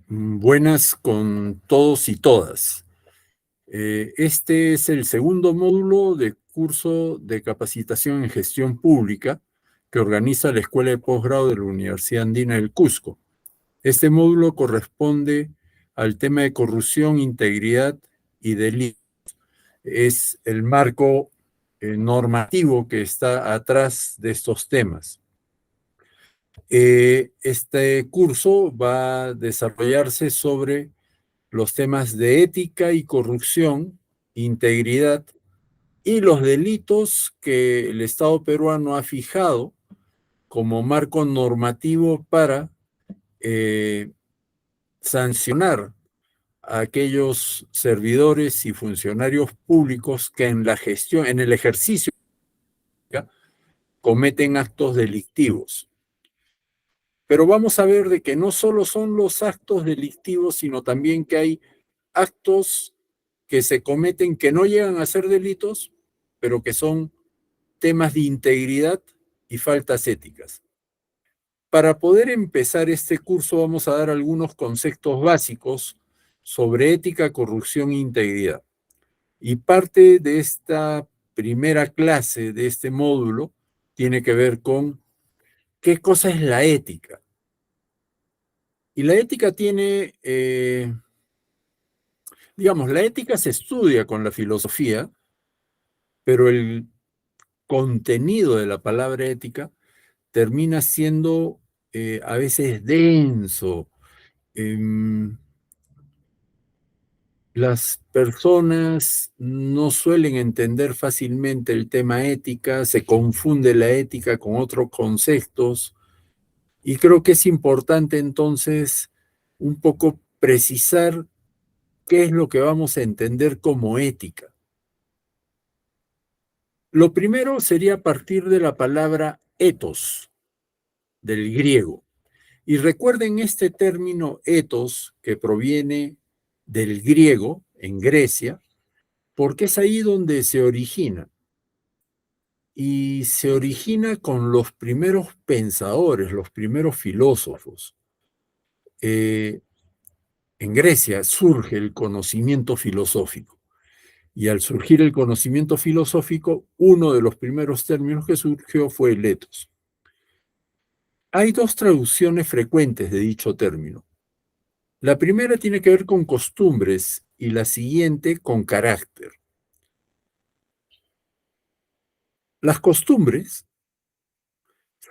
Buenas con todos y todas. Este es el segundo módulo de curso de capacitación en gestión pública que organiza la Escuela de Posgrado de la Universidad Andina del Cusco. Este módulo corresponde al tema de corrupción, integridad y delito. Es el marco normativo que está atrás de estos temas. Este curso va a desarrollarse sobre los temas de ética y corrupción, integridad y los delitos que el Estado peruano ha fijado como marco normativo para sancionar a aquellos servidores y funcionarios públicos que en la gestión, en el ejercicio, cometen actos delictivos. Pero vamos a ver de que no solo son los actos delictivos, sino también que hay actos que se cometen que no llegan a ser delitos, pero que son temas de integridad y faltas éticas. Para poder empezar este curso vamos a dar algunos conceptos básicos sobre ética, corrupción e integridad. Y parte de esta primera clase, de este módulo, tiene que ver con qué cosa es la ética. Y la ética tiene, digamos, la ética se estudia con la filosofía, pero el contenido de la palabra ética termina siendo a veces denso. Las personas no suelen entender fácilmente el tema ética, se confunde la ética con otros conceptos y creo que es importante entonces un poco precisar qué es lo que vamos a entender como ética. Lo primero sería partir de la palabra ethos, del griego. Y recuerden este término ethos que proviene del griego en Grecia, porque es ahí donde se origina. Y se origina con los primeros pensadores, los primeros filósofos. En Grecia surge el conocimiento filosófico. Y al surgir el conocimiento filosófico, uno de los primeros términos que surgió fue el ethos. Hay dos traducciones frecuentes de dicho término. La primera tiene que ver con costumbres y la siguiente con carácter. Las costumbres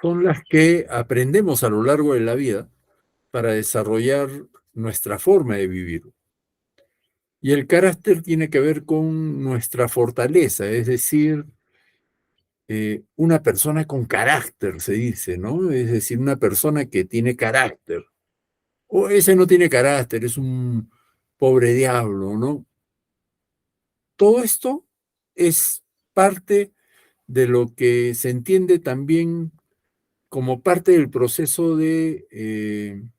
son las que aprendemos a lo largo de la vida para desarrollar nuestra forma de vivir. Y el carácter tiene que ver con nuestra fortaleza, es decir, una persona con carácter, se dice, ¿no? Es decir, una persona que tiene carácter. O ese no tiene carácter, es un pobre diablo, ¿no? Todo esto es parte de lo que se entiende también como parte del proceso del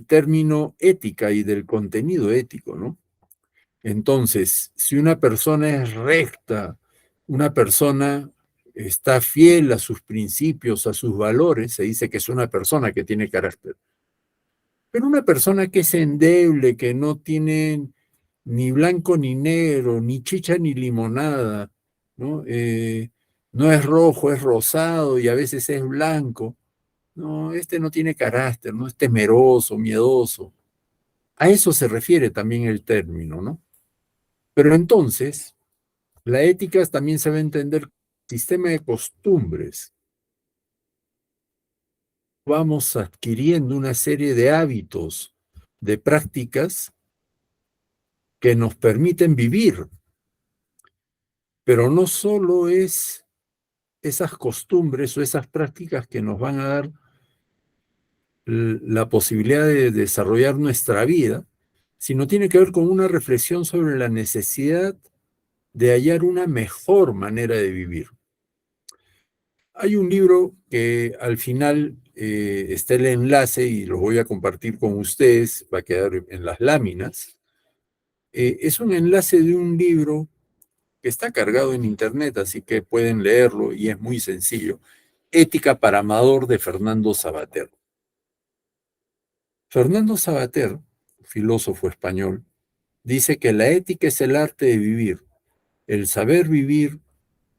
término ética y del contenido ético, ¿no? Entonces, si una persona es recta, una persona está fiel a sus principios, a sus valores, se dice que es una persona que tiene carácter. Pero una persona que es endeble, que no tiene ni blanco ni negro, ni chicha ni limonada, ¿no? No es rojo, es rosado y a veces es blanco. No, este no tiene carácter, no es temeroso, miedoso. A eso se refiere también el término, ¿no? Pero entonces, la ética también se va a entender como sistema de costumbres. Vamos adquiriendo una serie de hábitos, de prácticas que nos permiten vivir. Pero no solo es esas costumbres o esas prácticas que nos van a dar la posibilidad de desarrollar nuestra vida, sino tiene que ver con una reflexión sobre la necesidad de hallar una mejor manera de vivir. Hay un libro que al final está el enlace y lo voy a compartir con ustedes, va a quedar en las láminas. Es un enlace de un libro que está cargado en internet, así que pueden leerlo y es muy sencillo. Ética para Amador de Fernando Sabater. Fernando Savater, filósofo español, dice que la ética es el arte de vivir, el saber vivir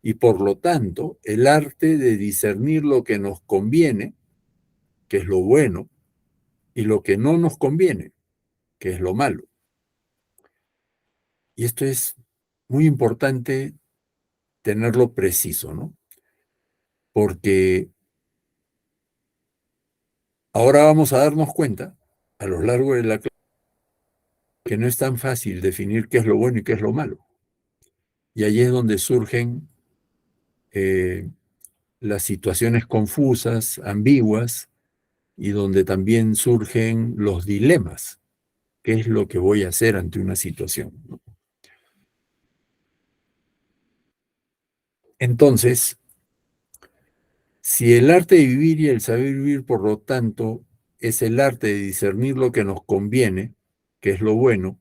y por lo tanto el arte de discernir lo que nos conviene, que es lo bueno, y lo que no nos conviene, que es lo malo. Y esto es muy importante tenerlo preciso, ¿no? Porque ahora vamos a darnos cuenta, a lo largo de la clase, que no es tan fácil definir qué es lo bueno y qué es lo malo. Y ahí es donde surgen eh, las situaciones confusas, ambiguas, y donde también surgen los dilemas. ¿Qué es lo que voy a hacer ante una situación? ¿No? Entonces, si el arte de vivir y el saber vivir, por lo tanto, es el arte de discernir lo que nos conviene, que es lo bueno,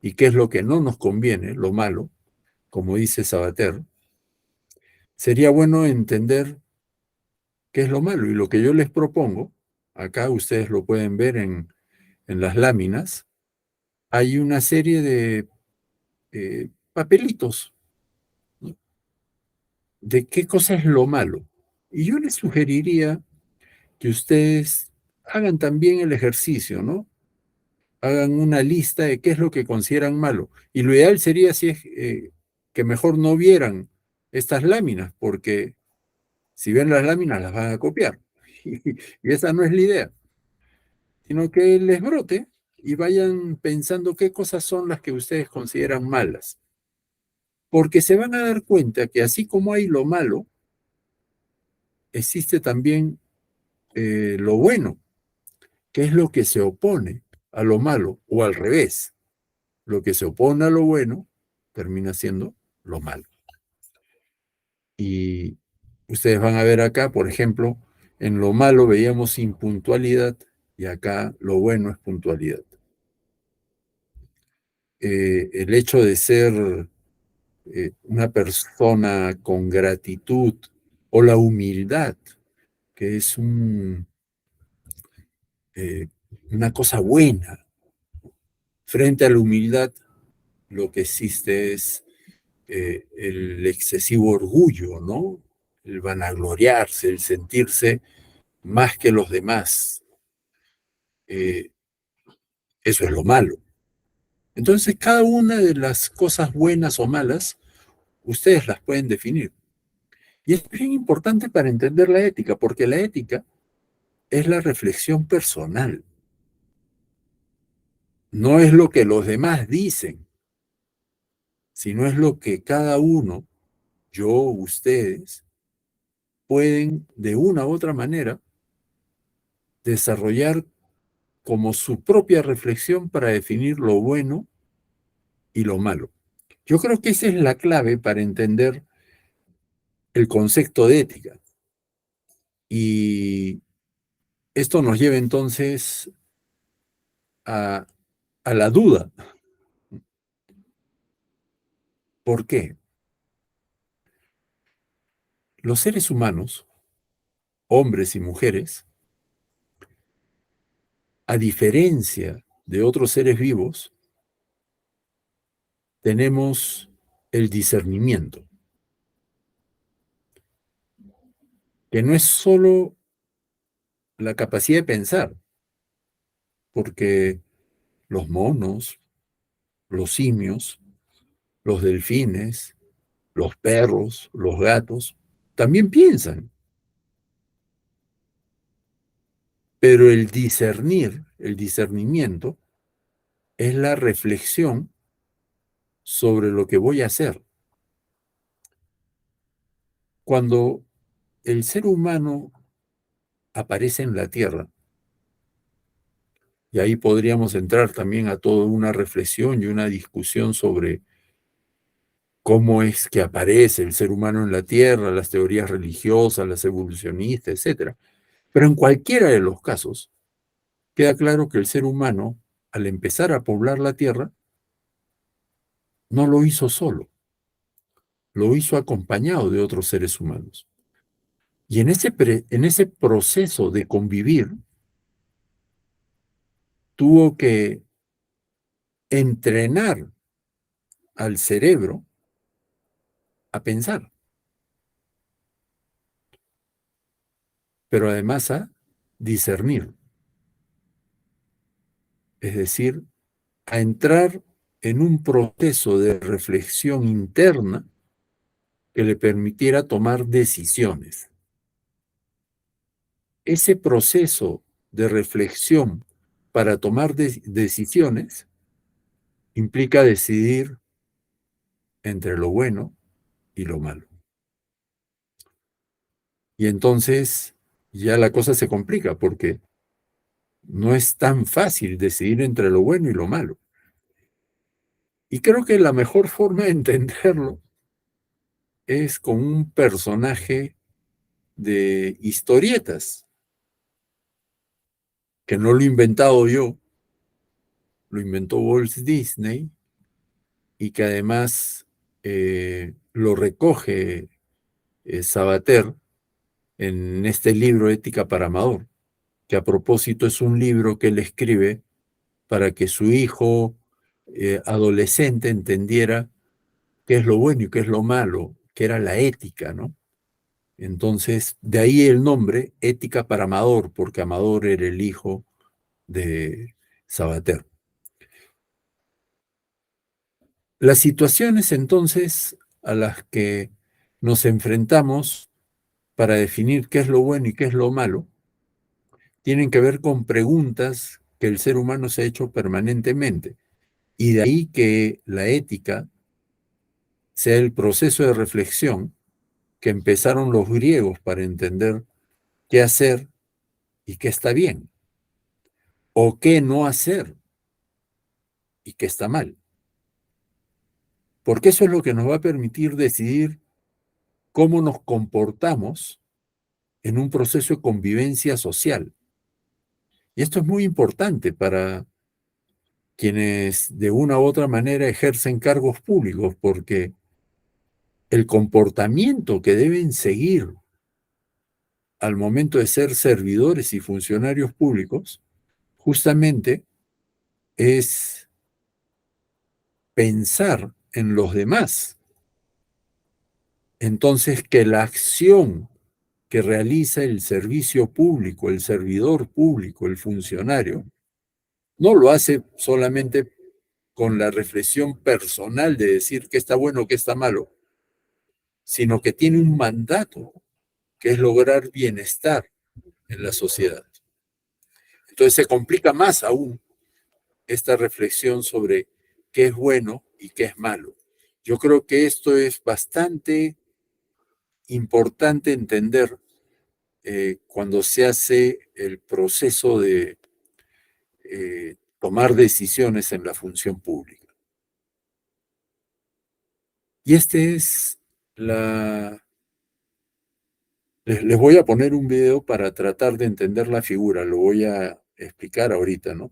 y qué es lo que no nos conviene, lo malo, como dice Sabater, sería bueno entender qué es lo malo. Y lo que yo les propongo, acá ustedes lo pueden ver en las láminas, hay una serie de papelitos, ¿no? De qué cosa es lo malo. Y yo les sugeriría que ustedes hagan también el ejercicio, ¿no? Hagan una lista de qué es lo que consideran malo. Y lo ideal sería si es, que mejor no vieran estas láminas, porque si ven las láminas las van a copiar. Y esa no es la idea, sino que les brote y vayan pensando qué cosas son las que ustedes consideran malas. Porque se van a dar cuenta que así como hay lo malo, existe también lo bueno, que es lo que se opone a lo malo, o al revés, lo que se opone a lo bueno termina siendo lo malo. Y ustedes van a ver acá, por ejemplo, en lo malo veíamos impuntualidad y acá lo bueno es puntualidad. El hecho de ser una persona con gratitud o la humildad, que es eh, una cosa buena. Frente a la humildad, lo que existe es el excesivo orgullo, ¿no? El vanagloriarse, el sentirse más que los demás. Eh, Eso es lo malo. Entonces, cada una de las cosas buenas o malas, ustedes las pueden definir. Y es bien importante para entender la ética, porque la ética es la reflexión personal, no es lo que los demás dicen, sino es lo que cada uno, yo, ustedes, pueden de una u otra manera desarrollar como su propia reflexión para definir lo bueno y lo malo. Yo creo que esa es la clave para entender el concepto de ética. Y esto nos lleva entonces a, a la duda. ¿Por qué? Los seres humanos, hombres y mujeres, a diferencia de otros seres vivos, tenemos el discernimiento, que no es solo la capacidad de pensar, porque los monos, los simios, los delfines, los perros, los gatos, también piensan, pero el discernir, el discernimiento, es la reflexión sobre lo que voy a hacer. Cuando el ser humano aparece en la Tierra, y ahí podríamos entrar también a toda una reflexión y una discusión sobre cómo es que aparece el ser humano en la Tierra, las teorías religiosas, las evolucionistas, etcétera. Pero en cualquiera de los casos, queda claro que el ser humano, al empezar a poblar la Tierra, no lo hizo solo, lo hizo acompañado de otros seres humanos. Y en ese proceso de convivir, tuvo que entrenar al cerebro a pensar, pero además a discernir, es decir, a entrar en un proceso de reflexión interna que le permitiera tomar decisiones. Ese proceso de reflexión para tomar decisiones implica decidir entre lo bueno y lo malo. Y entonces ya la cosa se complica porque no es tan fácil decidir entre lo bueno y lo malo. Y creo que la mejor forma de entenderlo es con un personaje de historietas, que no lo he inventado yo, lo inventó Walt Disney y que además lo recoge Sabater en este libro Ética para Amador, que a propósito es un libro que él escribe para que su hijo adolescente entendiera qué es lo bueno y qué es lo malo, qué era la ética, ¿no? Entonces, de ahí el nombre, Ética para Amador, porque Amador era el hijo de Sabater. Las situaciones entonces a las que nos enfrentamos para definir qué es lo bueno y qué es lo malo, tienen que ver con preguntas que el ser humano se ha hecho permanentemente. Y de ahí que la ética sea el proceso de reflexión que empezaron los griegos para entender qué hacer y qué está bien, o qué no hacer y qué está mal. Porque eso es lo que nos va a permitir decidir cómo nos comportamos en un proceso de convivencia social. Y esto es muy importante para quienes de una u otra manera ejercen cargos públicos, porque el comportamiento que deben seguir al momento de ser servidores y funcionarios públicos, justamente es pensar en los demás. Entonces, que la acción que realiza el servicio público, el servidor público, el funcionario, no lo hace solamente con la reflexión personal de decir qué está bueno o qué está malo, sino que tiene un mandato, que es lograr bienestar en la sociedad. Entonces se complica más aún esta reflexión sobre qué es bueno y qué es malo. Yo creo que esto es bastante importante entender cuando se hace el proceso de tomar decisiones en la función pública. Y este es la... Les voy a poner un video para tratar de entender la figura, lo voy a explicar ahorita, ¿no?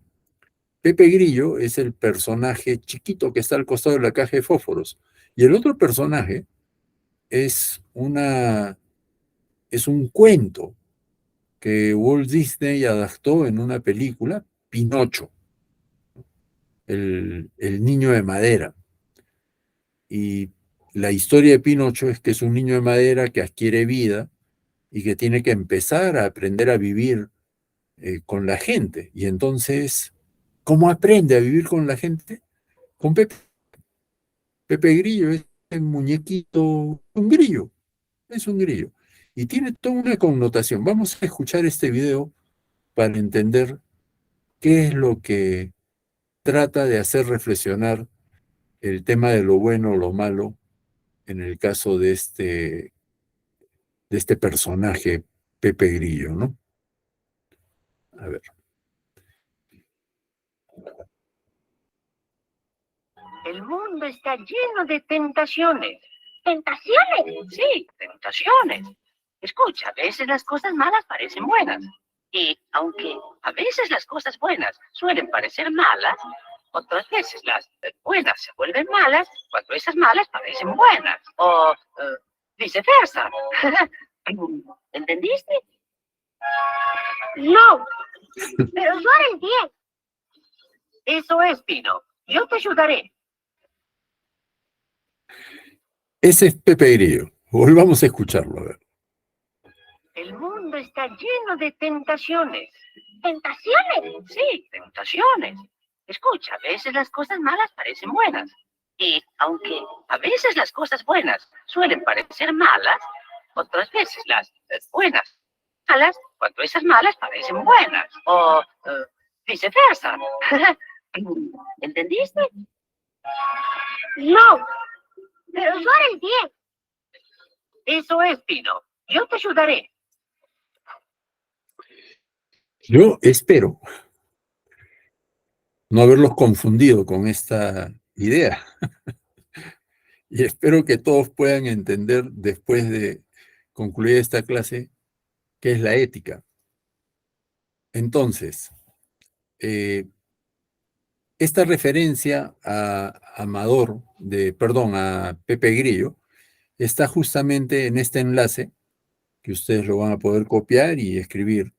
Pepe Grillo es el personaje chiquito que está al costado de la caja de fósforos. Y el otro personaje es es un cuento que Walt Disney adaptó en una película, Pinocho, el niño de madera. Y la historia de Pinocho es que es un niño de madera que adquiere vida y que tiene que empezar a aprender a vivir con la gente. Y entonces, ¿cómo aprende a vivir con la gente? Con Pepe. Pepe Grillo es un muñequito, un grillo, es un grillo. Y tiene toda una connotación. Vamos a escuchar este video para entender qué es lo que trata de hacer reflexionar el tema de lo bueno o lo malo en el caso de este personaje, Pepe Grillo, ¿no? A ver. El mundo está lleno de tentaciones. ¿Tentaciones? Sí, tentaciones. Escucha, a veces las cosas malas parecen buenas. Y aunque a veces las cosas buenas suelen parecer malas, otras veces las buenas se vuelven malas cuando esas malas parecen buenas. O viceversa. ¿Entendiste? No, pero yo lo entiendo. Eso es, Pino. Yo te ayudaré. Ese es Pepe Grillo. Volvamos a escucharlo, a ver. El mundo está lleno de tentaciones. ¿Tentaciones? Sí, tentaciones. Escucha, a veces las cosas malas parecen buenas. Y aunque a veces las cosas buenas suelen parecer malas, otras veces las buenas malas, cuando esas malas parecen buenas. O viceversa. ¿Entendiste? No, pero yo haré el bien. Eso es, Pino. Yo te ayudaré. Yo espero no haberlos confundido con esta idea. Y espero que todos puedan entender después de concluir esta clase qué es la ética. Entonces, esta referencia a Amador, a Pepe Grillo, está justamente en este enlace, que ustedes lo van a poder copiar y escribir,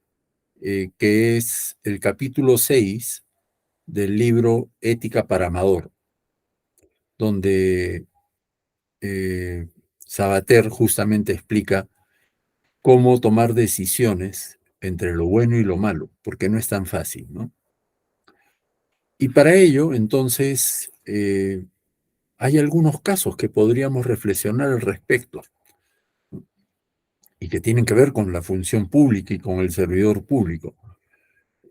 que es el capítulo 6 del libro Ética para Amador, donde Sabater justamente explica cómo tomar decisiones entre lo bueno y lo malo, porque no es tan fácil, ¿no? Y para ello, entonces, hay algunos casos que podríamos reflexionar al respecto y que tienen que ver con la función pública y con el servidor público.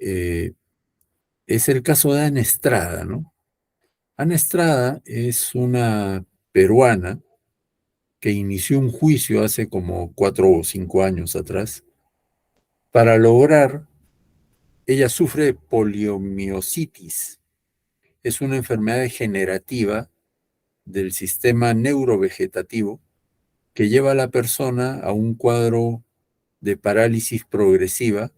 Es el caso de Ana Estrada, ¿no? Ana Estrada es una peruana que inició un juicio hace como 4 o 5 años atrás para lograr, ella sufre de poliomiositis, es una enfermedad degenerativa del sistema neurovegetativo que lleva a la persona a un cuadro de parálisis progresiva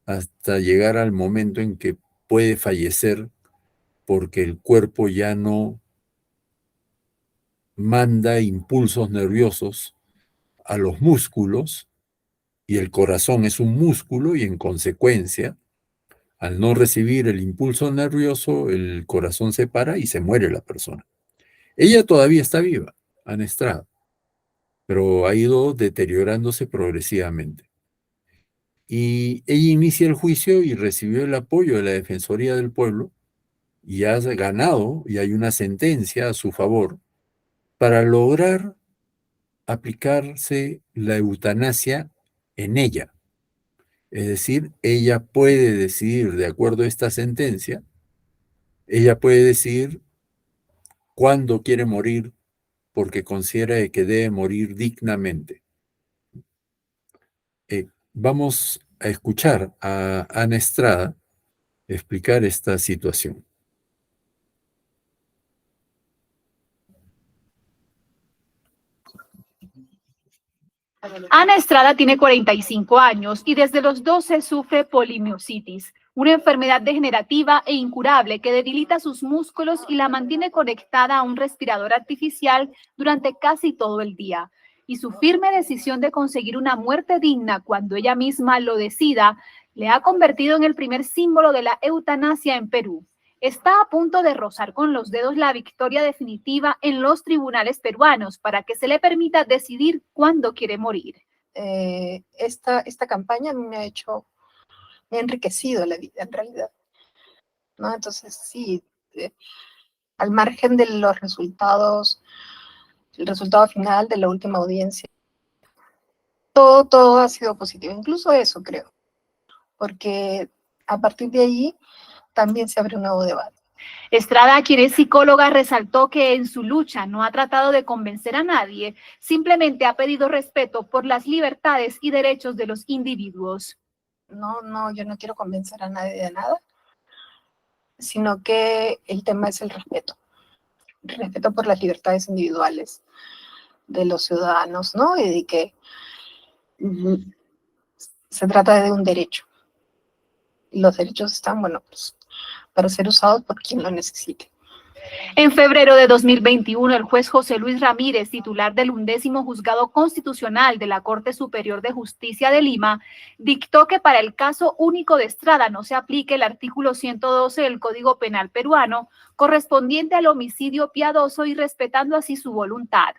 hasta llegar al momento en que puede fallecer porque el cuerpo ya no manda impulsos nerviosos a los músculos y el corazón es un músculo y en consecuencia, al no recibir el impulso nervioso, el corazón se para y se muere la persona. Ella todavía está viva, Ana Estrada, pero ha ido deteriorándose progresivamente. Y ella inicia el juicio y recibió el apoyo de la Defensoría del Pueblo y ha ganado, y hay una sentencia a su favor, para lograr aplicarse la eutanasia en ella. Es decir, ella puede decidir, de acuerdo a esta sentencia, ella puede decidir cuándo quiere morir porque considera que debe morir dignamente. Vamos a escuchar a Ana Estrada explicar esta situación. Ana Estrada tiene 45 años y desde los 12 sufre polimiositis, una enfermedad degenerativa e incurable que debilita sus músculos y la mantiene conectada a un respirador artificial durante casi todo el día. Y su firme decisión de conseguir una muerte digna cuando ella misma lo decida, le ha convertido en el primer símbolo de la eutanasia en Perú. Está a punto de rozar con los dedos la victoria definitiva en los tribunales peruanos para que se le permita decidir cuándo quiere morir. Esta campaña me ha enriquecido la vida en realidad, ¿no? Entonces sí, al margen de los resultados, el resultado final de la última audiencia, todo ha sido positivo, incluso eso creo, porque a partir de allí también se abre un nuevo debate. Estrada, quien es psicóloga, resaltó que en su lucha no ha tratado de convencer a nadie, simplemente ha pedido respeto por las libertades y derechos de los individuos. No, yo no quiero convencer a nadie de nada, sino que el tema es el respeto por las libertades individuales de los ciudadanos, ¿no? Y de que se trata de un derecho. Y los derechos están, bueno, pues, para ser usados por quien lo necesite. En febrero de 2021, el juez José Luis Ramírez, titular del 11º Juzgado Constitucional de la Corte Superior de Justicia de Lima, dictó que para el caso único de Estrada no se aplique el artículo 112 del Código Penal peruano, correspondiente al homicidio piadoso y respetando así su voluntad.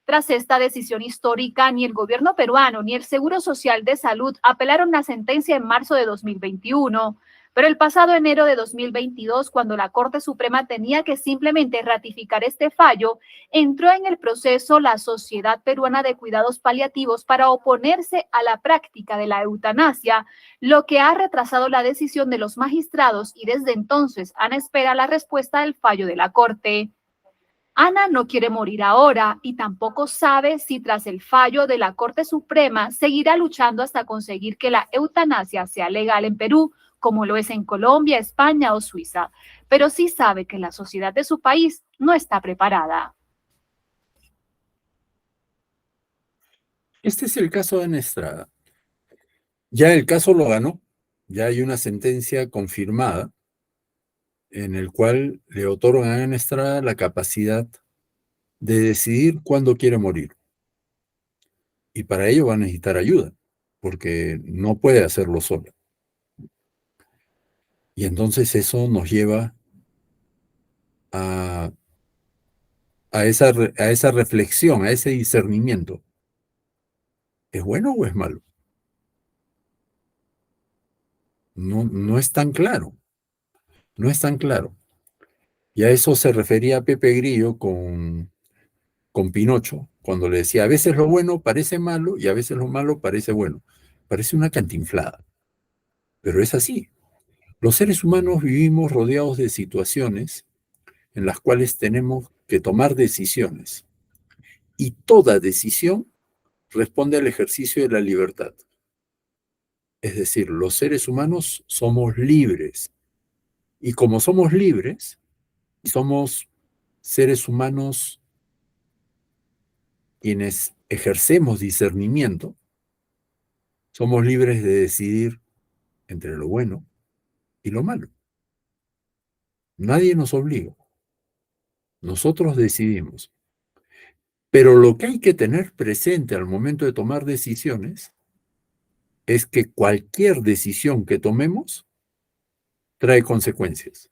Tras esta decisión histórica, ni el gobierno peruano ni el Seguro Social de Salud apelaron la sentencia en marzo de 2021. Pero el pasado enero de 2022, cuando la Corte Suprema tenía que simplemente ratificar este fallo, entró en el proceso la Sociedad Peruana de Cuidados Paliativos para oponerse a la práctica de la eutanasia, lo que ha retrasado la decisión de los magistrados y desde entonces han esperado la respuesta del fallo de la Corte. Ana no quiere morir ahora y tampoco sabe si tras el fallo de la Corte Suprema seguirá luchando hasta conseguir que la eutanasia sea legal en Perú, como lo es en Colombia, España o Suiza, pero sí sabe que la sociedad de su país no está preparada. Este es el caso de Ana Estrada. Ya el caso lo ganó, ya hay una sentencia confirmada en el cual le otorgan a Ana Estrada la capacidad de decidir cuándo quiere morir. Y para ello va a necesitar ayuda, porque no puede hacerlo sola. Y entonces eso nos lleva a esa reflexión, a ese discernimiento. ¿Es bueno o es malo? No es tan claro. No es tan claro. Y a eso se refería Pepe Grillo con Pinocho, cuando le decía, a veces lo bueno parece malo y a veces lo malo parece bueno. Parece una cantinflada, pero es así. Los seres humanos vivimos rodeados de situaciones en las cuales tenemos que tomar decisiones. Y toda decisión responde al ejercicio de la libertad. Es decir, los seres humanos somos libres. Y como somos libres, somos seres humanos quienes ejercemos discernimiento, somos libres de decidir entre lo bueno y lo malo. Nadie nos obliga. Nosotros decidimos. Pero lo que hay que tener presente al momento de tomar decisiones es que cualquier decisión que tomemos trae consecuencias.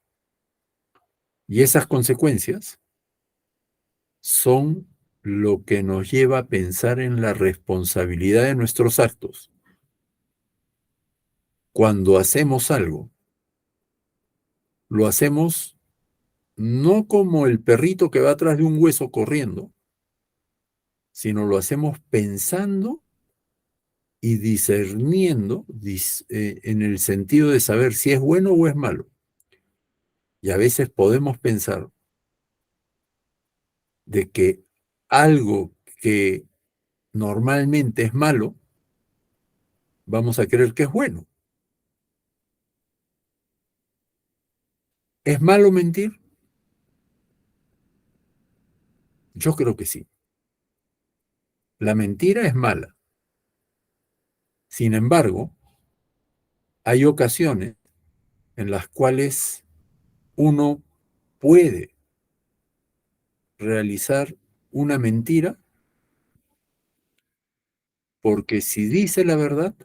Y esas consecuencias son lo que nos lleva a pensar en la responsabilidad de nuestros actos. Cuando hacemos algo, lo hacemos no como el perrito que va atrás de un hueso corriendo, sino lo hacemos pensando y discerniendo en el sentido de saber si es bueno o es malo. Y a veces podemos pensar de que algo que normalmente es malo, vamos a creer que es bueno. ¿Es malo mentir? Yo creo que sí. La mentira es mala. Sin embargo, hay ocasiones en las cuales uno puede realizar una mentira porque si dice la verdad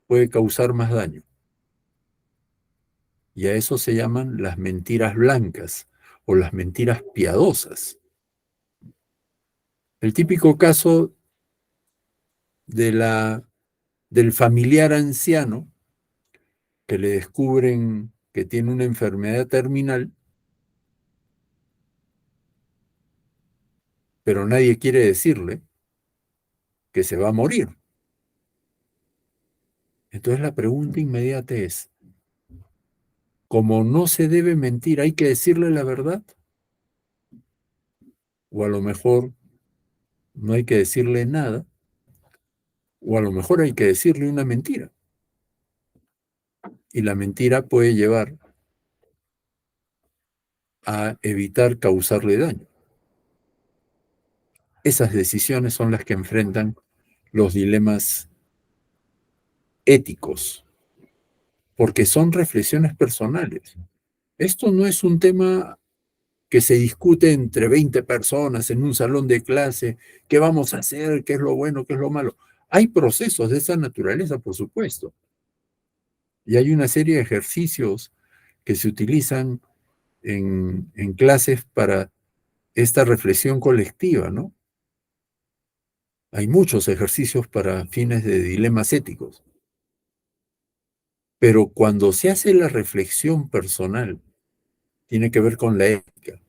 puede causar más daño. Y a eso se llaman las mentiras blancas o las mentiras piadosas. El típico caso del familiar anciano que le descubren que tiene una enfermedad terminal, pero nadie quiere decirle que se va a morir. Entonces la pregunta inmediata es, como no se debe mentir, ¿hay que decirle la verdad? O a lo mejor no hay que decirle nada, o a lo mejor hay que decirle una mentira. Y la mentira puede llevar a evitar causarle daño. Esas decisiones son las que enfrentan los dilemas éticos, porque son reflexiones personales. Esto no es un tema que se discute entre 20 personas en un salón de clase, qué vamos a hacer, qué es lo bueno, qué es lo malo. Hay procesos de esa naturaleza, por supuesto. Y hay una serie de ejercicios que se utilizan en clases para esta reflexión colectiva, ¿no? Hay muchos ejercicios para fines de dilemas éticos. Pero cuando se hace la reflexión personal, tiene que ver con la ética,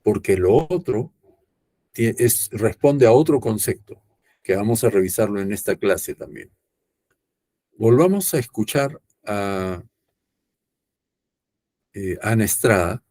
porque lo otro responde a otro concepto, que vamos a revisarlo en esta clase también. Volvamos a escuchar a Ana Estrada,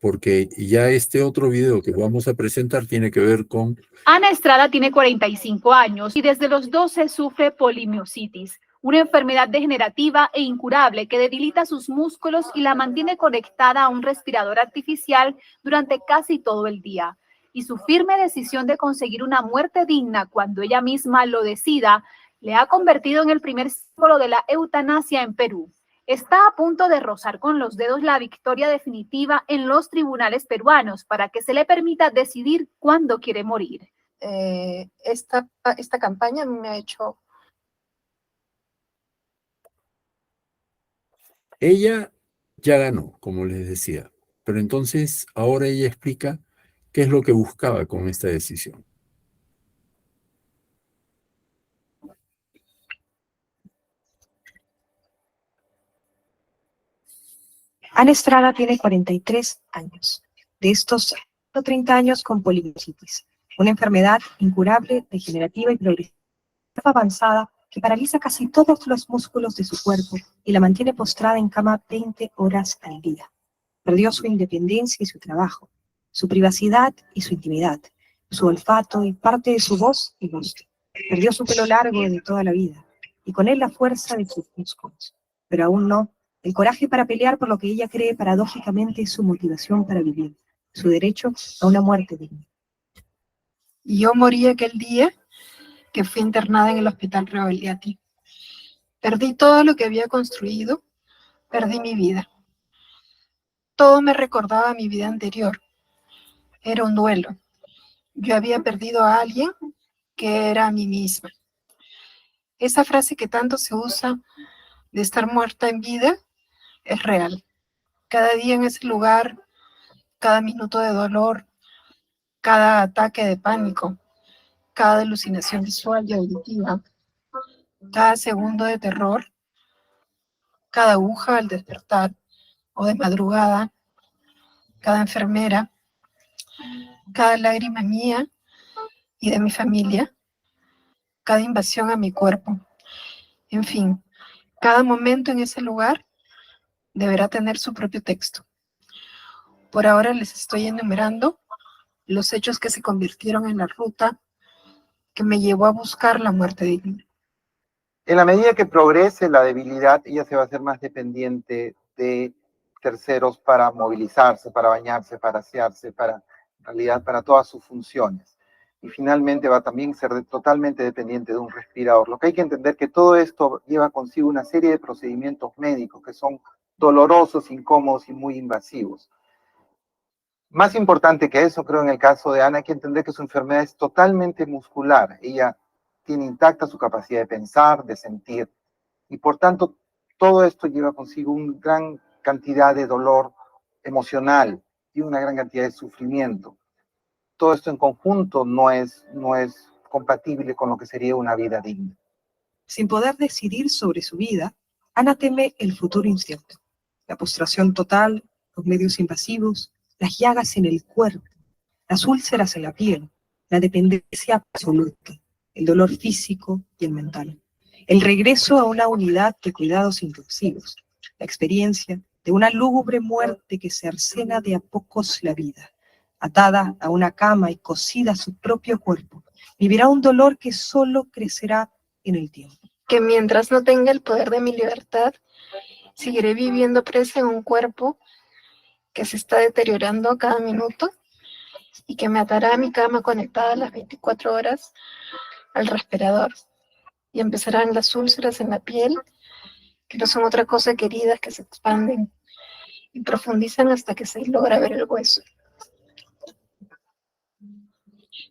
porque ya este otro video que vamos a presentar tiene que ver con... Ana Estrada tiene 45 años y desde los 12 sufre polimiositis, una enfermedad degenerativa e incurable que debilita sus músculos y la mantiene conectada a un respirador artificial durante casi todo el día. Y su firme decisión de conseguir una muerte digna cuando ella misma lo decida, le ha convertido en el primer símbolo de la eutanasia en Perú. Está a punto de rozar con los dedos la victoria definitiva en los tribunales peruanos para que se le permita decidir cuándo quiere morir. Esta campaña me ha hecho... Ella ya ganó, como les decía, pero entonces ahora ella explica qué es lo que buscaba con esta decisión. Ana Estrada tiene 43 años. De estos, 30 años con polimiositis, una enfermedad incurable, degenerativa y progresiva avanzada que paraliza casi todos los músculos de su cuerpo y la mantiene postrada en cama 20 horas al día. Perdió su independencia y su trabajo, su privacidad y su intimidad, su olfato y parte de su voz y gusto. Perdió su pelo largo de toda la vida y con él la fuerza de sus músculos, pero aún no el coraje para pelear por lo que ella cree paradójicamente es su motivación para vivir, su derecho a una muerte digna. Y yo morí aquel día que fui internada en el Hospital Rebagliati. Perdí todo lo que había construido, perdí mi vida. Todo me recordaba a mi vida anterior. Era un duelo. Yo había perdido a alguien que era a mí misma. Esa frase que tanto se usa de estar muerta en vida es real. Cada día en ese lugar, cada minuto de dolor, cada ataque de pánico, cada alucinación visual y auditiva, cada segundo de terror, cada aguja al despertar o de madrugada, cada enfermera, cada lágrima mía y de mi familia, cada invasión a mi cuerpo. En fin, cada momento en ese lugar deberá tener su propio texto. Por ahora les estoy enumerando los hechos que se convirtieron en la ruta que me llevó a buscar la muerte digna. En la medida que progrese la debilidad, ella se va a hacer más dependiente de terceros para movilizarse, para bañarse, para asearse, en realidad para todas sus funciones. Y finalmente va también a ser totalmente dependiente de un respirador. Lo que hay que entender es que todo esto lleva consigo una serie de procedimientos médicos que son dolorosos, incómodos y muy invasivos. Más importante que eso, creo en el caso de Ana, hay que entender que su enfermedad es totalmente muscular. Ella tiene intacta su capacidad de pensar, de sentir, y por tanto todo esto lleva consigo una gran cantidad de dolor emocional y una gran cantidad de sufrimiento. Todo esto en conjunto no es compatible con lo que sería una vida digna. Sin poder decidir sobre su vida, Ana teme el futuro incierto, la postración total, los medios invasivos, las llagas en el cuerpo, las úlceras en la piel, la dependencia absoluta, el dolor físico y el mental, el regreso a una unidad de cuidados intensivos, la experiencia de una lúgubre muerte que cercena de a pocos la vida, atada a una cama y cosida a su propio cuerpo, vivirá un dolor que solo crecerá en el tiempo. Que mientras no tenga el poder de mi libertad, seguiré viviendo presa en un cuerpo que se está deteriorando cada minuto y que me atará a mi cama conectada a las 24 horas al respirador. Y empezarán las úlceras en la piel, que no son otra cosa que heridas que se expanden y profundizan hasta que se logra ver el hueso.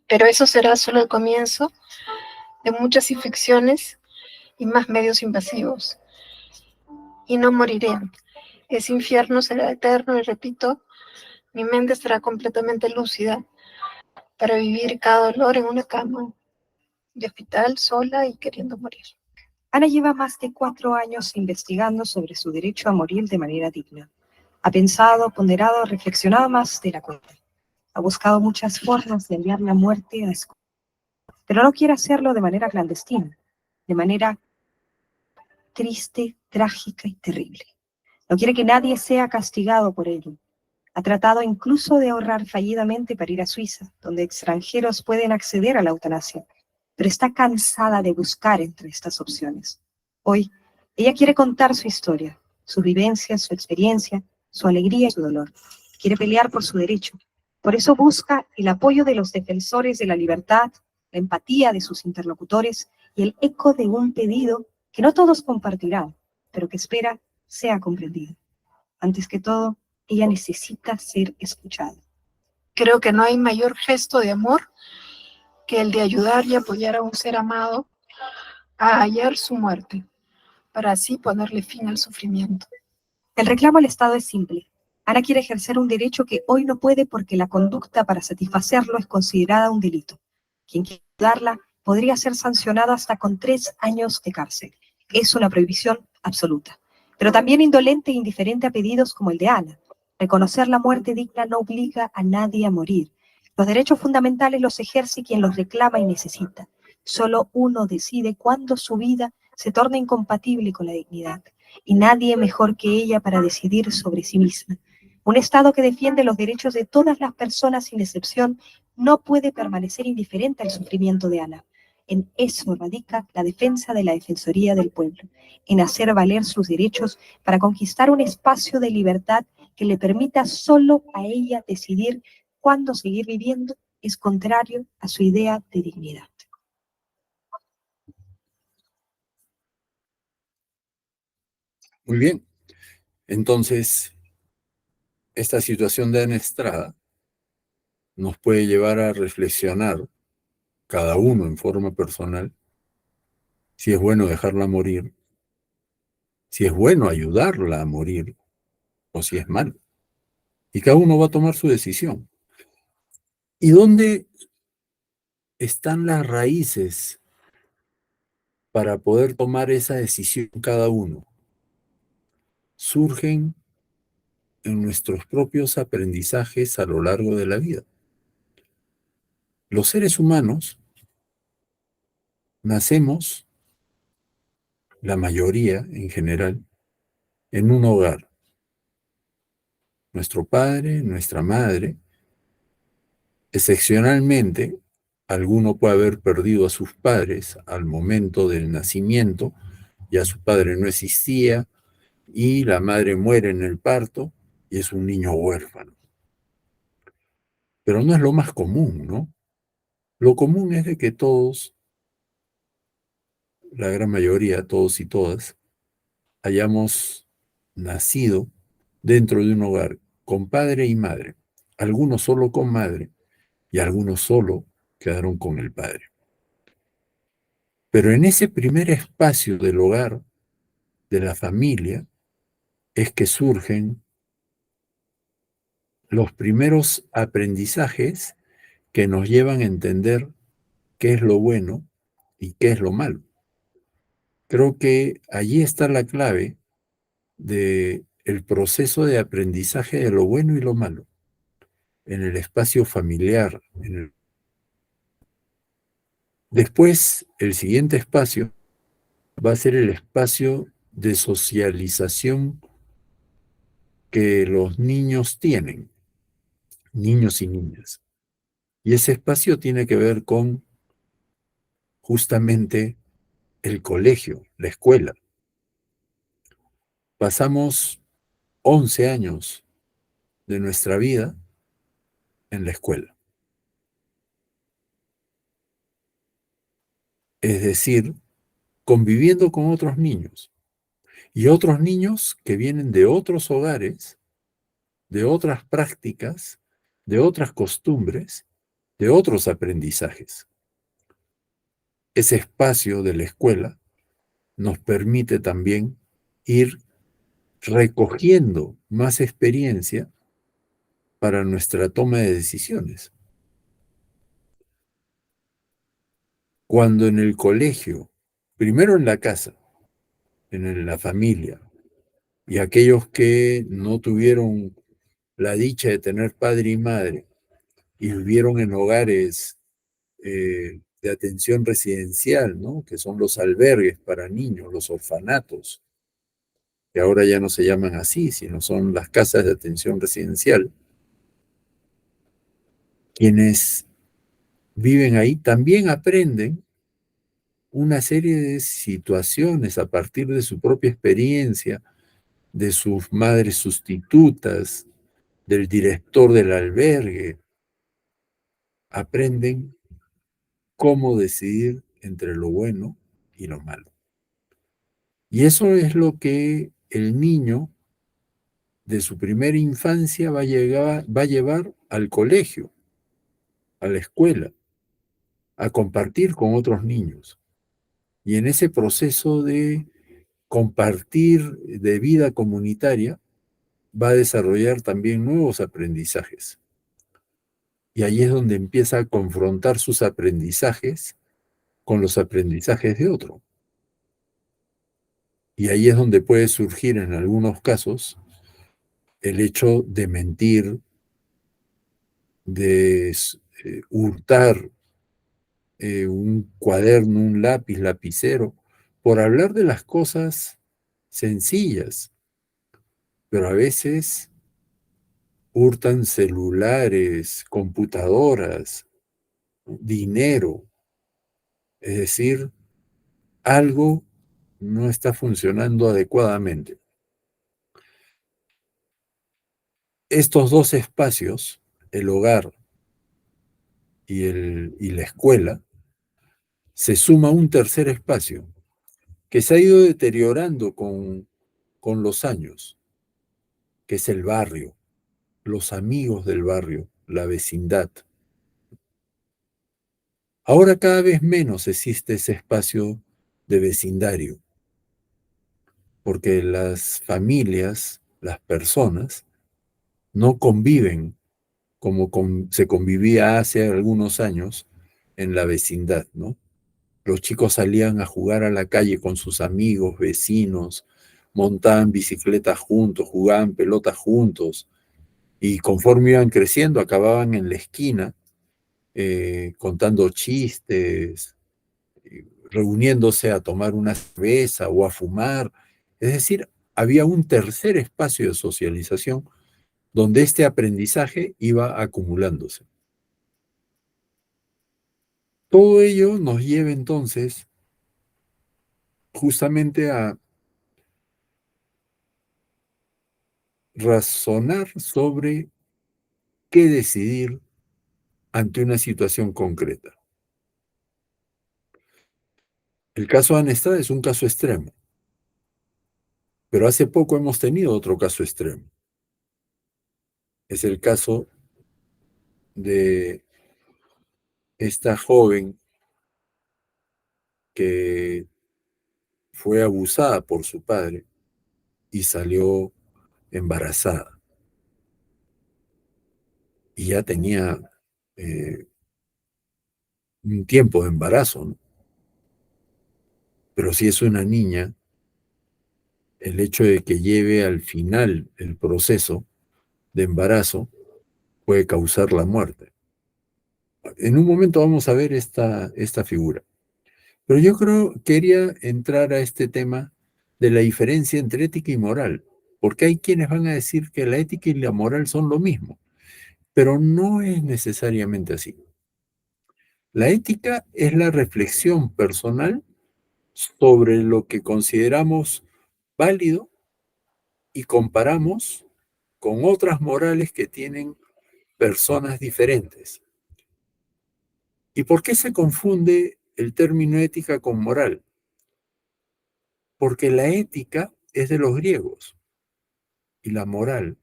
Pero eso será solo el comienzo de muchas infecciones y más medios invasivos. Y no moriré. Ese infierno será eterno y repito, mi mente estará completamente lúcida para vivir cada dolor en una cama de hospital sola y queriendo morir. Ana lleva más de 4 años investigando sobre su derecho a morir de manera digna. Ha pensado, ponderado, reflexionado más de la cuenta. Ha buscado muchas formas de enviar la muerte a escondidas, pero no quiere hacerlo de manera clandestina, de manera triste, trágica y terrible. No quiere que nadie sea castigado por ello. Ha tratado incluso de ahorrar fallidamente para ir a Suiza, donde extranjeros pueden acceder a la eutanasia, pero está cansada de buscar entre estas opciones. Hoy, ella quiere contar su historia, sus vivencias, su experiencia, su alegría y su dolor. Quiere pelear por su derecho. Por eso busca el apoyo de los defensores de la libertad, la empatía de sus interlocutores y el eco de un pedido que no todos compartirán, pero que espera sea comprendido. Antes que todo, ella necesita ser escuchada. Creo que no hay mayor gesto de amor que el de ayudar y apoyar a un ser amado a hallar su muerte, para así ponerle fin al sufrimiento. El reclamo al Estado es simple. Ana quiere ejercer un derecho que hoy no puede porque la conducta para satisfacerlo es considerada un delito. Quien quiera ayudarla podría ser sancionado hasta con 3 años de cárcel. Es una prohibición absoluta, pero también indolente e indiferente a pedidos como el de Ana. Reconocer la muerte digna no obliga a nadie a morir. Los derechos fundamentales los ejerce quien los reclama y necesita. Solo uno decide cuándo su vida se torna incompatible con la dignidad, y nadie mejor que ella para decidir sobre sí misma. Un Estado que defiende los derechos de todas las personas sin excepción no puede permanecer indiferente al sufrimiento de Ana. En eso radica la defensa de la Defensoría del Pueblo, en hacer valer sus derechos para conquistar un espacio de libertad que le permita solo a ella decidir cuándo seguir viviendo es contrario a su idea de dignidad. Muy bien. Entonces, esta situación de Ana Estrada nos puede llevar a reflexionar, cada uno en forma personal, si es bueno dejarla morir, si es bueno ayudarla a morir, o si es malo. Y cada uno va a tomar su decisión. ¿Y dónde están las raíces para poder tomar esa decisión cada uno? Surgen en nuestros propios aprendizajes a lo largo de la vida. Los seres humanos nacemos, la mayoría en general, en un hogar. Nuestro padre, nuestra madre, excepcionalmente, alguno puede haber perdido a sus padres al momento del nacimiento, ya su padre no existía, y la madre muere en el parto, y es un niño huérfano. Pero no es lo más común, ¿no? Lo común es de que todos, la gran mayoría, todos y todas, hayamos nacido dentro de un hogar con padre y madre, algunos solo con madre y algunos solo quedaron con el padre. Pero en ese primer espacio del hogar, de la familia, es que surgen los primeros aprendizajes que nos llevan a entender qué es lo bueno y qué es lo malo. Creo que allí está la clave del proceso de aprendizaje de lo bueno y lo malo, en el espacio familiar. Después, el siguiente espacio va a ser el espacio de socialización que los niños tienen, niños y niñas. Y ese espacio tiene que ver con justamente el colegio, la escuela. Pasamos 11 años de nuestra vida en la escuela. Es decir, conviviendo con otros niños y otros niños que vienen de otros hogares de otras prácticas, de otras costumbres, de otros aprendizajes. Ese espacio de la escuela nos permite también ir recogiendo más experiencia para nuestra toma de decisiones. Cuando en el colegio, primero en la casa, en la familia, y aquellos que no tuvieron la dicha de tener padre y madre y vivieron en hogares de atención residencial, ¿no? Que son los albergues para niños, los orfanatos, que ahora ya no se llaman así, sino son las casas de atención residencial. Quienes viven ahí también aprenden una serie de situaciones a partir de su propia experiencia, de sus madres sustitutas, del director del albergue. Aprenden cómo decidir entre lo bueno y lo malo. Y eso es lo que el niño de su primera infancia va a llevar al colegio, a la escuela, a compartir con otros niños. Y en ese proceso de compartir de vida comunitaria, va a desarrollar también nuevos aprendizajes. Y ahí es donde empieza a confrontar sus aprendizajes con los aprendizajes de otro. Y ahí es donde puede surgir en algunos casos el hecho de mentir, de hurtar un cuaderno, un lápiz, lapicero, por hablar de las cosas sencillas, pero a veces hurtan celulares, computadoras, dinero, es decir, algo no está funcionando adecuadamente. Estos dos espacios, el hogar y la escuela, se suma un tercer espacio que se ha ido deteriorando con los años, que es el barrio, los amigos del barrio, la vecindad. Ahora cada vez menos existe ese espacio de vecindario, porque las familias, las personas, no conviven como se convivía hace algunos años en la vecindad, ¿no? Los chicos salían a jugar a la calle con sus amigos, vecinos, montaban bicicletas juntos, jugaban pelotas juntos, y conforme iban creciendo acababan en la esquina contando chistes, reuniéndose a tomar una cerveza o a fumar. Es decir, había un tercer espacio de socialización donde este aprendizaje iba acumulándose. Todo ello nos lleva entonces justamente a razonar sobre qué decidir ante una situación concreta. El caso de Anestad es un caso extremo, pero hace poco hemos tenido otro caso extremo. Es el caso de esta joven que fue abusada por su padre y salió embarazada. Y ya tenía un tiempo de embarazo, ¿no? Pero si es una niña, el hecho de que lleve al final el proceso de embarazo puede causar la muerte. En un momento vamos a ver esta figura. Pero yo quería entrar a este tema de la diferencia entre ética y moral, porque hay quienes van a decir que la ética y la moral son lo mismo, pero no es necesariamente así. La ética es la reflexión personal sobre lo que consideramos válido y comparamos con otras morales que tienen personas diferentes. ¿Y por qué se confunde el término ética con moral? Porque la ética es de los griegos y la moral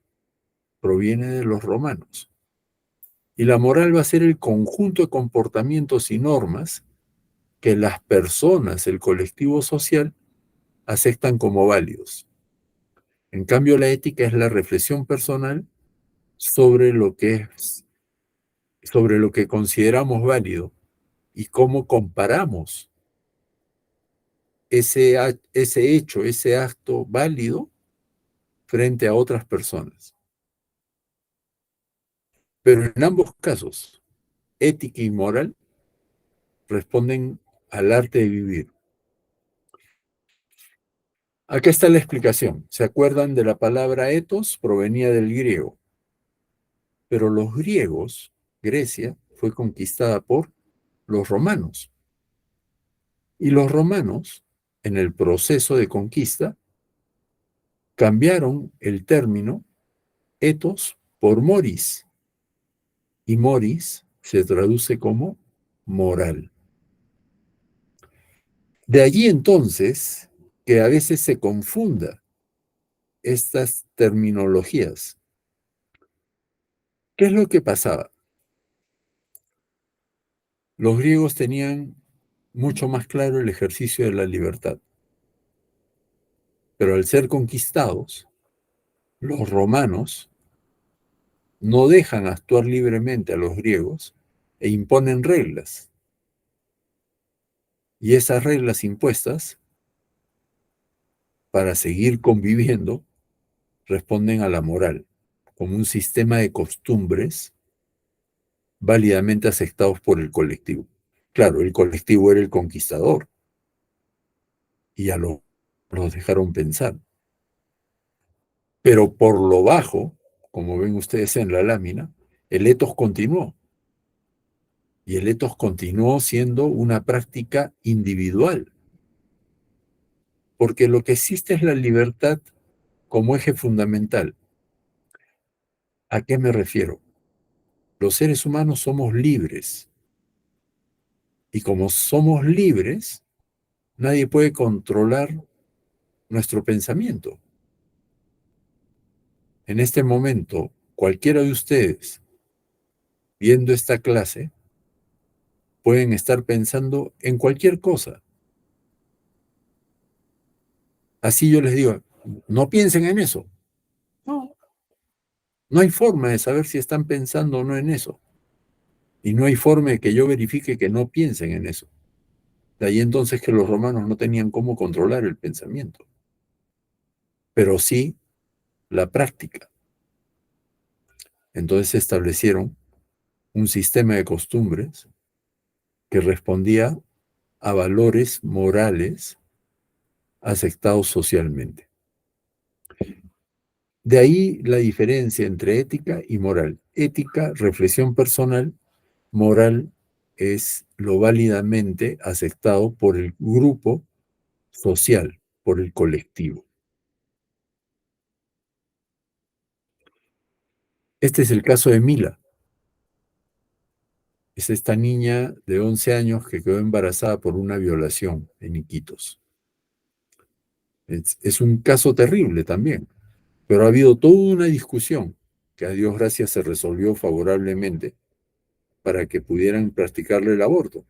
proviene de los romanos. Y la moral va a ser el conjunto de comportamientos y normas que las personas, el colectivo social, aceptan como válidos. En cambio, la ética es la reflexión personal sobre lo que consideramos válido y cómo comparamos ese hecho, ese acto válido frente a otras personas. Pero en ambos casos, ética y moral responden al arte de vivir. Acá está la explicación. ¿Se acuerdan de la palabra ethos? Provenía del griego. Pero los griegos, Grecia, fue conquistada por los romanos. Y los romanos, en el proceso de conquista, cambiaron el término ethos por moris. Y moris se traduce como moral. De allí entonces que a veces se confunda estas terminologías. ¿Qué es lo que pasaba? Los griegos tenían mucho más claro el ejercicio de la libertad. Pero al ser conquistados, los romanos no dejan actuar libremente a los griegos e imponen reglas. Y esas reglas impuestas, para seguir conviviendo, responden a la moral, como un sistema de costumbres válidamente aceptados por el colectivo. Claro, el colectivo era el conquistador, y ya los dejaron pensar. Pero por lo bajo, como ven ustedes en la lámina, el ethos continuó. Y el ethos continuó siendo una práctica individual. Porque lo que existe es la libertad como eje fundamental. ¿A qué me refiero? Los seres humanos somos libres. Y como somos libres, nadie puede controlar nuestro pensamiento. En este momento, cualquiera de ustedes, viendo esta clase, pueden estar pensando en cualquier cosa. Así yo les digo, no piensen en eso. No hay forma de saber si están pensando o no en eso. Y no hay forma de que yo verifique que no piensen en eso. De ahí entonces que los romanos no tenían cómo controlar el pensamiento. Pero sí la práctica. Entonces establecieron un sistema de costumbres que respondía a valores morales aceptados socialmente. De ahí la diferencia entre ética y moral. Ética, reflexión personal; moral es lo válidamente aceptado por el grupo social, por el colectivo. Este es el caso de Mila. Es esta niña de 11 años que quedó embarazada por una violación en Iquitos. Es un caso terrible también, pero ha habido toda una discusión que a Dios gracias se resolvió favorablemente para que pudieran practicarle el aborto.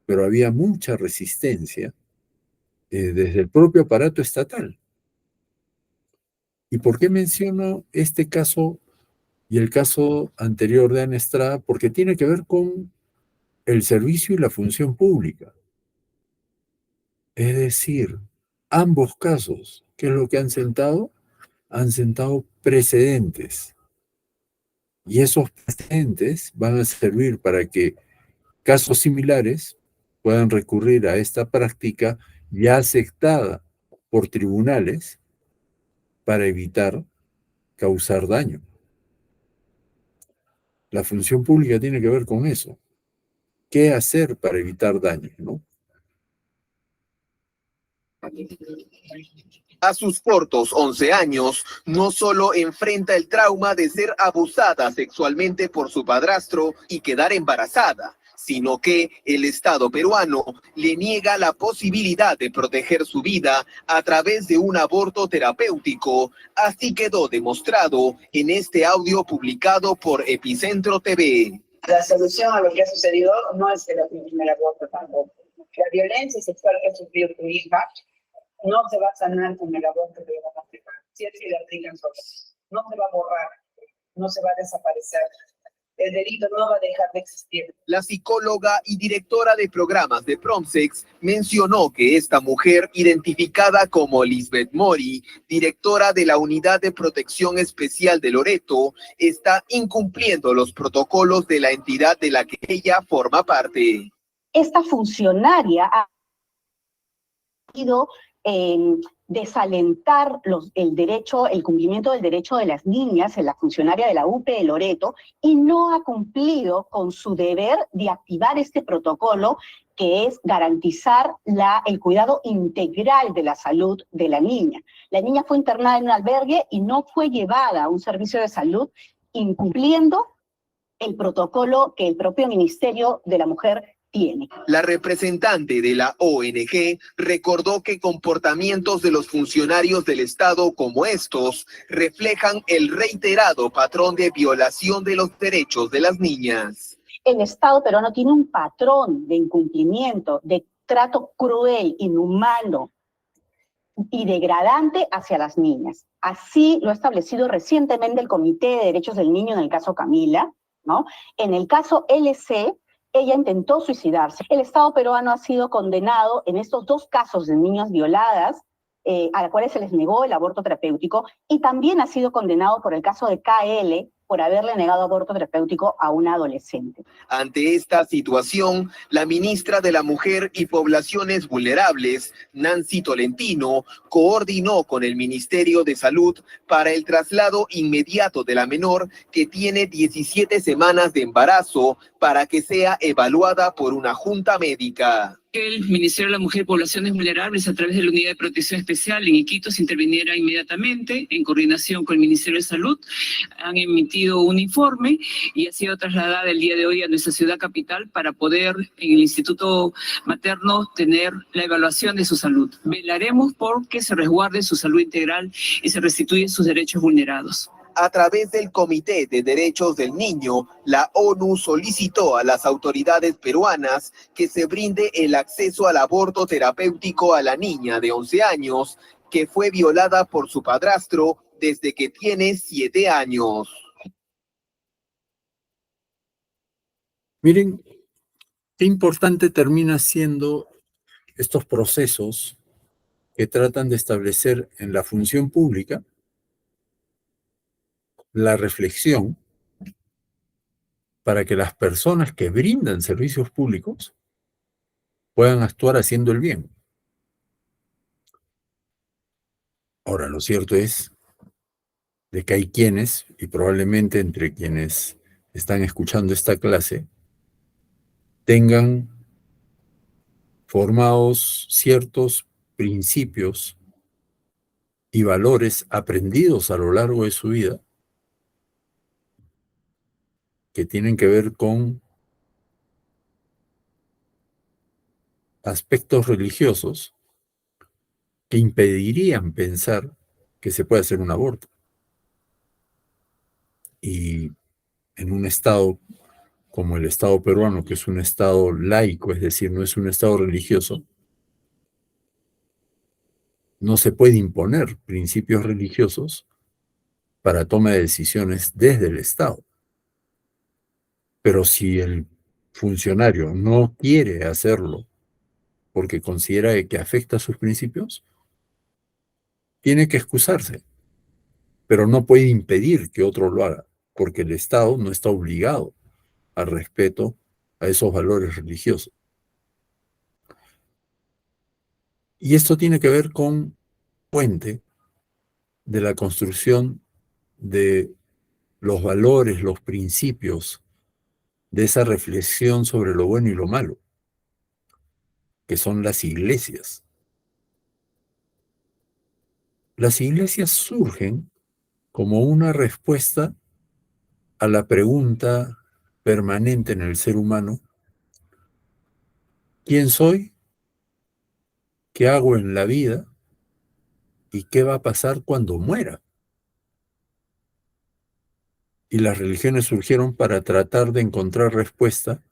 Pero había mucha resistencia desde el propio aparato estatal. ¿Y por qué menciono este caso y el caso anterior de Ana Estrada? Porque tiene que ver con el servicio y la función pública. Es decir, ambos casos, ¿qué es lo que han sentado? Han sentado precedentes. Y esos precedentes van a servir para que casos similares puedan recurrir a esta práctica ya aceptada por tribunales para evitar causar daño. La función pública tiene que ver con eso. ¿Qué hacer para evitar daño, no? A sus cortos 11 años, no solo enfrenta el trauma de ser abusada sexualmente por su padrastro y quedar embarazada, sino que el Estado peruano le niega la posibilidad de proteger su vida a través de un aborto terapéutico. Así quedó demostrado en este audio publicado por Epicentro TV. La solución a lo que ha sucedido no es el primer aborto tampoco. La violencia sexual que ha sufrido tu hija no se va a sanar con el aborto que le van a aplicar. Si es que le aplican solo, no se va a borrar, no se va a desaparecer. El delito no va a dejar de existir. La psicóloga y directora de programas de Promsex mencionó que esta mujer, identificada como Lisbeth Mori, directora de la Unidad de Protección Especial de Loreto, está incumpliendo los protocolos de la entidad de la que ella forma parte. Esta funcionaria ha ido desalentar el cumplimiento del derecho de las niñas, en la funcionaria de la UPE de Loreto, y no ha cumplido con su deber de activar este protocolo, que es garantizar el cuidado integral de la salud de la niña. La niña fue internada en un albergue y no fue llevada a un servicio de salud, incumpliendo el protocolo que el propio Ministerio de la Mujer tiene. La representante de la ONG recordó que comportamientos de los funcionarios del Estado como estos reflejan el reiterado patrón de violación de los derechos de las niñas. El Estado peruano tiene un patrón de incumplimiento, de trato cruel, inhumano y degradante hacia las niñas. Así lo ha establecido recientemente el Comité de Derechos del Niño en el caso Camila, ¿no? En el caso LC, ella intentó suicidarse. El Estado peruano ha sido condenado en estos dos casos de niñas violadas, a las cuales se les negó el aborto terapéutico, y también ha sido condenado por el caso de KL por haberle negado aborto terapéutico a una adolescente. Ante esta situación, la ministra de la Mujer y Poblaciones Vulnerables, Nancy Tolentino, coordinó con el Ministerio de Salud para el traslado inmediato de la menor, que tiene 17 semanas de embarazo, para que sea evaluada por una junta médica. El Ministerio de la Mujer y Poblaciones Vulnerables, a través de la Unidad de Protección Especial en Iquitos, interviniera inmediatamente en coordinación con el Ministerio de Salud. Han emitido un informe y ha sido trasladada el día de hoy a nuestra ciudad capital para poder en el Instituto Materno tener la evaluación de su salud. Velaremos por que se resguarde su salud integral y se restituyen sus derechos vulnerados. A través del Comité de Derechos del Niño, la ONU solicitó a las autoridades peruanas que se brinde el acceso al aborto terapéutico a la niña de 11 años, que fue violada por su padrastro desde que tiene 7 años. Miren, qué importante termina siendo estos procesos que tratan de establecer en la función pública la reflexión para que las personas que brindan servicios públicos puedan actuar haciendo el bien. Ahora, lo cierto es de que hay quienes, y probablemente entre quienes están escuchando esta clase, tengan formados ciertos principios y valores aprendidos a lo largo de su vida que tienen que ver con aspectos religiosos que impedirían pensar que se puede hacer un aborto. Y en un estado como el Estado peruano, que es un estado laico, es decir, no es un estado religioso, no se puede imponer principios religiosos para toma de decisiones desde el Estado. Pero si el funcionario no quiere hacerlo porque considera que afecta a sus principios, tiene que excusarse, pero no puede impedir que otro lo haga, porque el Estado no está obligado al respeto a esos valores religiosos. Y esto tiene que ver con puente de la construcción de los valores, los principios, de esa reflexión sobre lo bueno y lo malo, que son las iglesias. Las iglesias surgen como una respuesta a la pregunta permanente en el ser humano ¿Quién soy? ¿Qué hago en la vida? ¿Y qué va a pasar cuando muera? Y las religiones surgieron para tratar de encontrar respuesta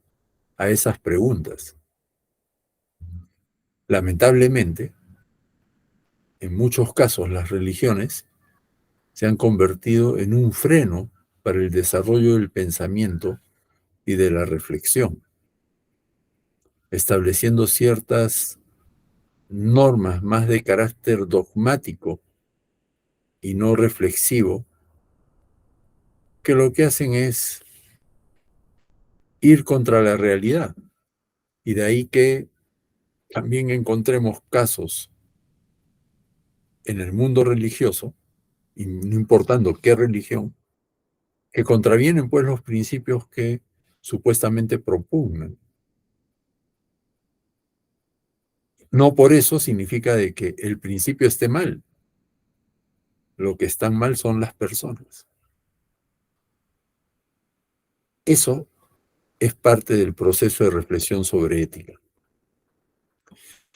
a esas preguntas. Lamentablemente, en muchos casos las religiones se han convertido en un freno para el desarrollo del pensamiento y de la reflexión, estableciendo ciertas normas más de carácter dogmático y no reflexivo, que lo que hacen es ir contra la realidad. Y de ahí que también encontremos casos en el mundo religioso, y no importando qué religión, que contravienen pues los principios que supuestamente propugnan. No por eso significa de que el principio esté mal. Lo que están mal son las personas. Eso es parte del proceso de reflexión sobre ética.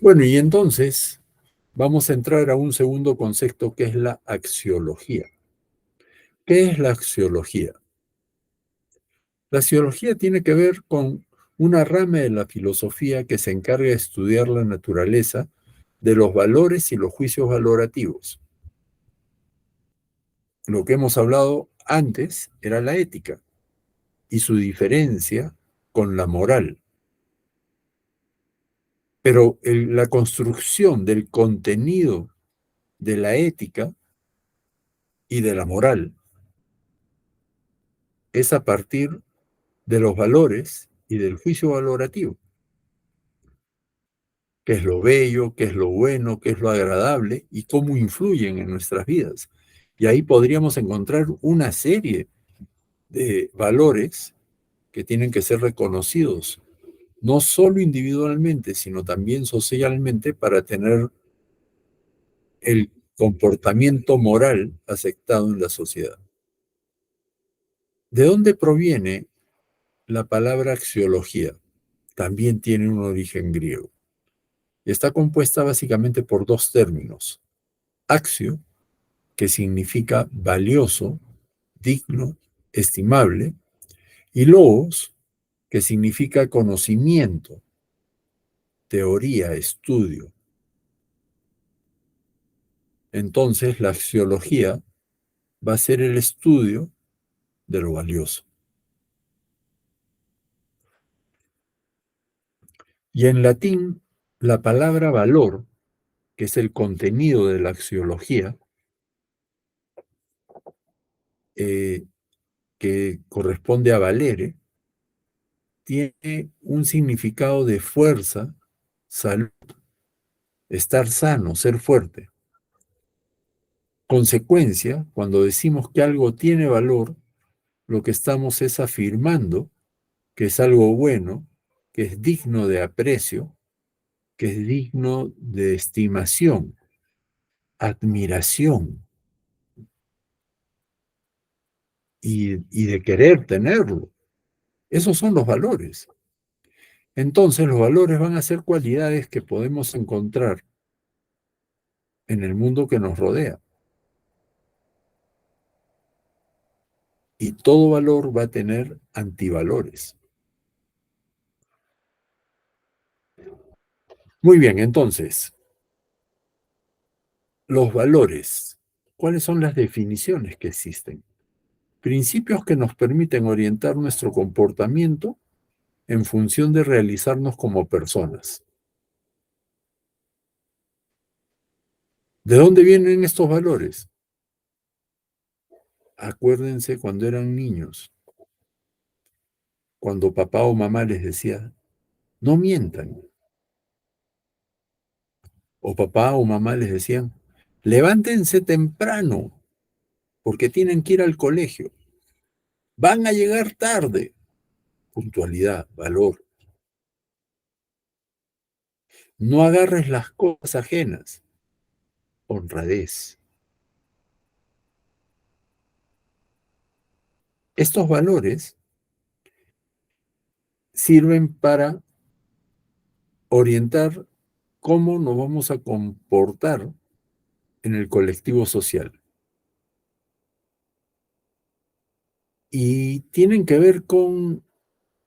Bueno, y entonces vamos a entrar a un segundo concepto que es la axiología. ¿Qué es la axiología? La axiología tiene que ver con una rama de la filosofía que se encarga de estudiar la naturaleza de los valores y los juicios valorativos. Lo que hemos hablado antes era la ética y su diferencia con la moral. Pero la construcción del contenido de la ética y de la moral es a partir de los valores y del juicio valorativo. ¿Qué es lo bello, qué es lo bueno, qué es lo agradable y cómo influyen en nuestras vidas? Y ahí podríamos encontrar una serie de valores que tienen que ser reconocidos, no solo individualmente, sino también socialmente, para tener el comportamiento moral aceptado en la sociedad. ¿De dónde proviene la palabra axiología? También tiene un origen griego. Y está compuesta básicamente por dos términos. Axio, que significa valioso, digno, estimable, y logos, que significa conocimiento, teoría, estudio. Entonces, la axiología va a ser el estudio de lo valioso. Y en latín, la palabra valor, que es el contenido de la axiología, que corresponde a valere, tiene un significado de fuerza, salud, estar sano, ser fuerte. Consecuencia, cuando decimos que algo tiene valor, lo que estamos es afirmando que es algo bueno, que es digno de aprecio, que es digno de estimación, admiración y de querer tenerlo. Esos son los valores. Entonces los valores van a ser cualidades que podemos encontrar en el mundo que nos rodea. Y todo valor va a tener antivalores. Muy bien, entonces, los valores. ¿Cuáles son las definiciones que existen? Principios que nos permiten orientar nuestro comportamiento en función de realizarnos como personas. ¿De dónde vienen estos valores? Acuérdense cuando eran niños, cuando papá o mamá les decía, no mientan. O papá o mamá les decían, levántense temprano, porque tienen que ir al colegio. Van a llegar tarde. Puntualidad, valor. No agarres las cosas ajenas. Honradez. Estos valores sirven para orientar cómo nos vamos a comportar en el colectivo social. Y tienen que ver con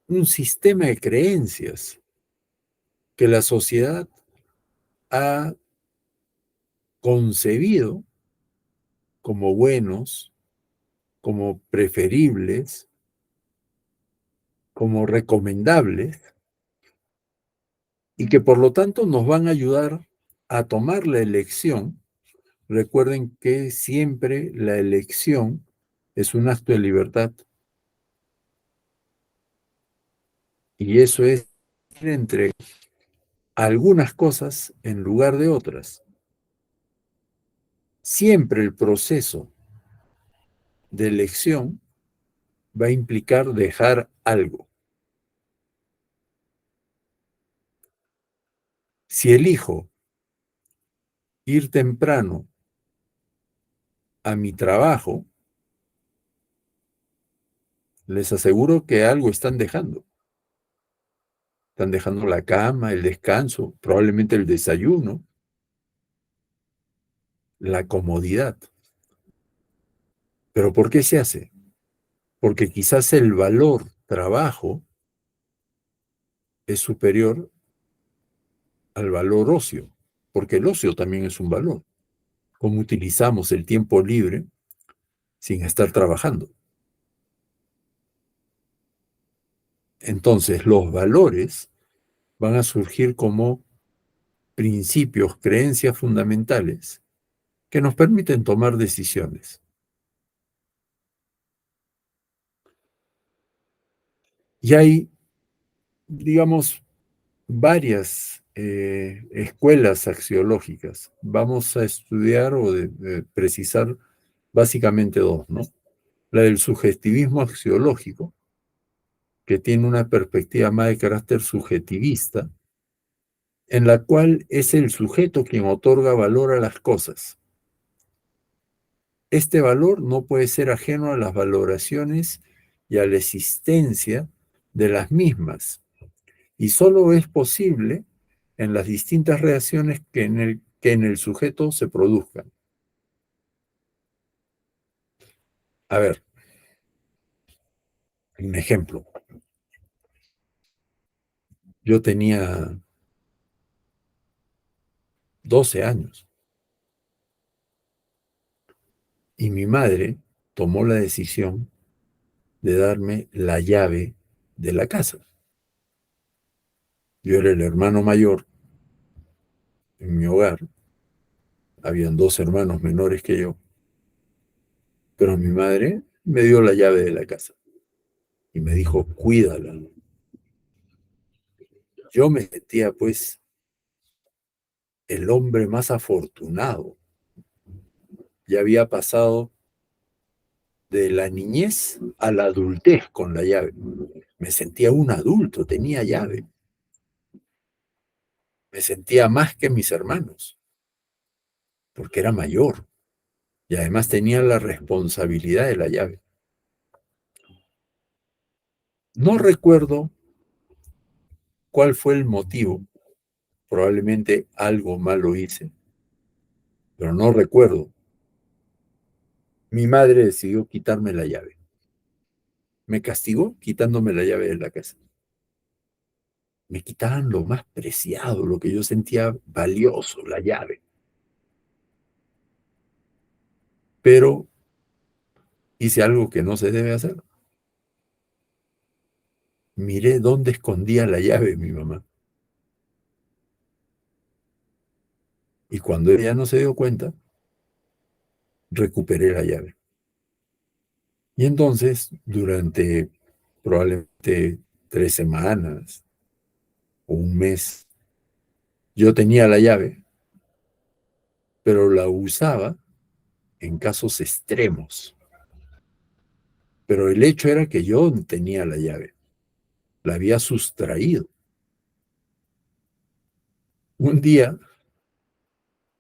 un sistema de creencias que la sociedad ha concebido como buenos, como preferibles, como recomendables, y que por lo tanto nos van a ayudar a tomar la elección. Recuerden que siempre la elección es un acto de libertad. Y eso es entre algunas cosas en lugar de otras. Siempre el proceso de elección va a implicar dejar algo. Si elijo ir temprano a mi trabajo, les aseguro que algo están dejando. Están dejando la cama, el descanso, probablemente el desayuno, la comodidad. ¿Pero por qué se hace? Porque quizás el valor trabajo es superior al valor ocio, porque el ocio también es un valor. ¿Cómo utilizamos el tiempo libre sin estar trabajando? Entonces, los valores van a surgir como principios, creencias fundamentales que nos permiten tomar decisiones. Y hay, digamos, varias escuelas axiológicas. Vamos a estudiar o de precisar básicamente dos, ¿no? La del subjetivismo axiológico, que tiene una perspectiva más de carácter subjetivista, en la cual es el sujeto quien otorga valor a las cosas. Este valor no puede ser ajeno a las valoraciones y a la existencia de las mismas, y solo es posible en las distintas reacciones que en el sujeto se produzcan. A ver, un ejemplo. Yo tenía 12 años y mi madre tomó la decisión de darme la llave de la casa. Yo era el hermano mayor en mi hogar. Habían 2 hermanos menores que yo. Pero mi madre me dio la llave de la casa y me dijo, cuídala. Yo me sentía, pues, el hombre más afortunado. Ya había pasado de la niñez a la adultez con la llave. Me sentía un adulto, tenía llave. Me sentía más que mis hermanos, porque era mayor y además tenía la responsabilidad de la llave. No recuerdo cuál fue el motivo, probablemente algo malo hice, pero no recuerdo. Mi madre decidió quitarme la llave. Me castigó quitándome la llave de la casa. Me quitaban lo más preciado, lo que yo sentía valioso, la llave. Pero hice algo que no se debe hacer. Miré dónde escondía la llave mi mamá. Y cuando ella no se dio cuenta, recuperé la llave. Y entonces, durante probablemente 3 semanas o un mes, yo tenía la llave, pero la usaba en casos extremos. Pero el hecho era que yo tenía la llave, la había sustraído. Un día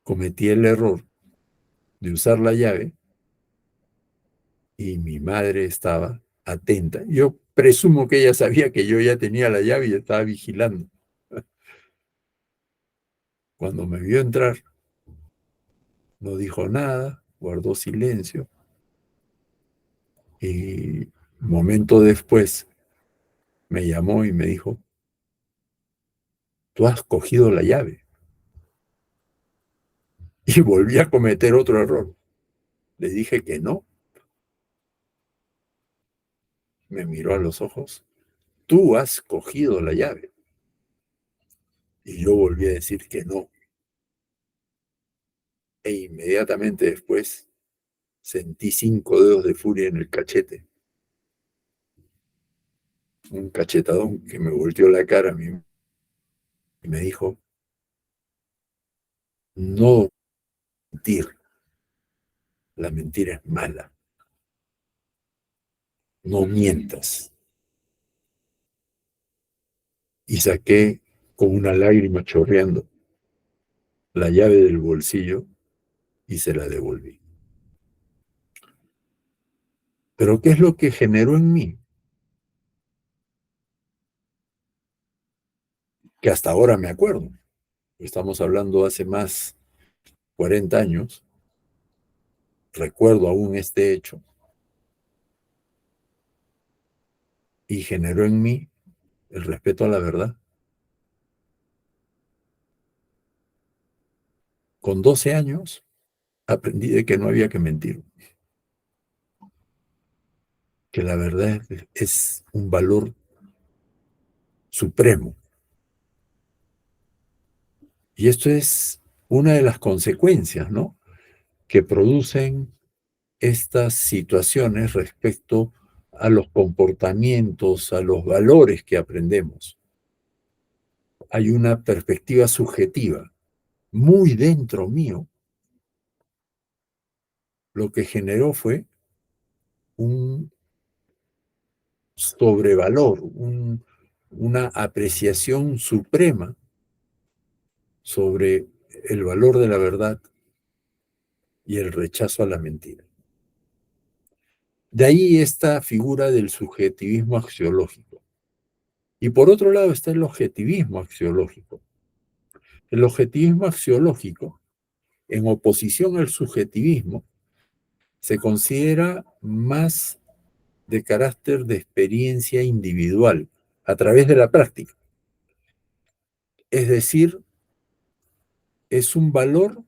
cometí el error de usar la llave y mi madre estaba atenta. Yo presumo que ella sabía que yo ya tenía la llave y estaba vigilando. Cuando me vio entrar, no dijo nada, guardó silencio y un momento después me llamó y me dijo, tú has cogido la llave. Y volví a cometer otro error. Le dije que no. Me miró a los ojos. Tú has cogido la llave. Y yo volví a decir que no. E inmediatamente después sentí 5 dedos de furia en el cachete. Un cachetadón que me volteó la cara a mí y me dijo, no mentir. La mentira es mala. No mientas. Y saqué con una lágrima chorreando la llave del bolsillo y se la devolví. Pero ¿qué es lo que generó en mí? Que hasta ahora me acuerdo. Estamos hablando hace más 40 años. Recuerdo aún este hecho. Y generó en mí el respeto a la verdad. Con 12 años aprendí de que no había que mentir. Que la verdad es un valor supremo. Y esto es una de las consecuencias, ¿no?, que producen estas situaciones respecto a los comportamientos, a los valores que aprendemos. Hay una perspectiva subjetiva muy dentro mío. Lo que generó fue un sobrevalor, una apreciación suprema sobre el valor de la verdad y el rechazo a la mentira. De ahí esta figura del subjetivismo axiológico. Y por otro lado está el objetivismo axiológico. El objetivismo axiológico, en oposición al subjetivismo, se considera más de carácter de experiencia individual a través de la práctica. Es decir, es un valor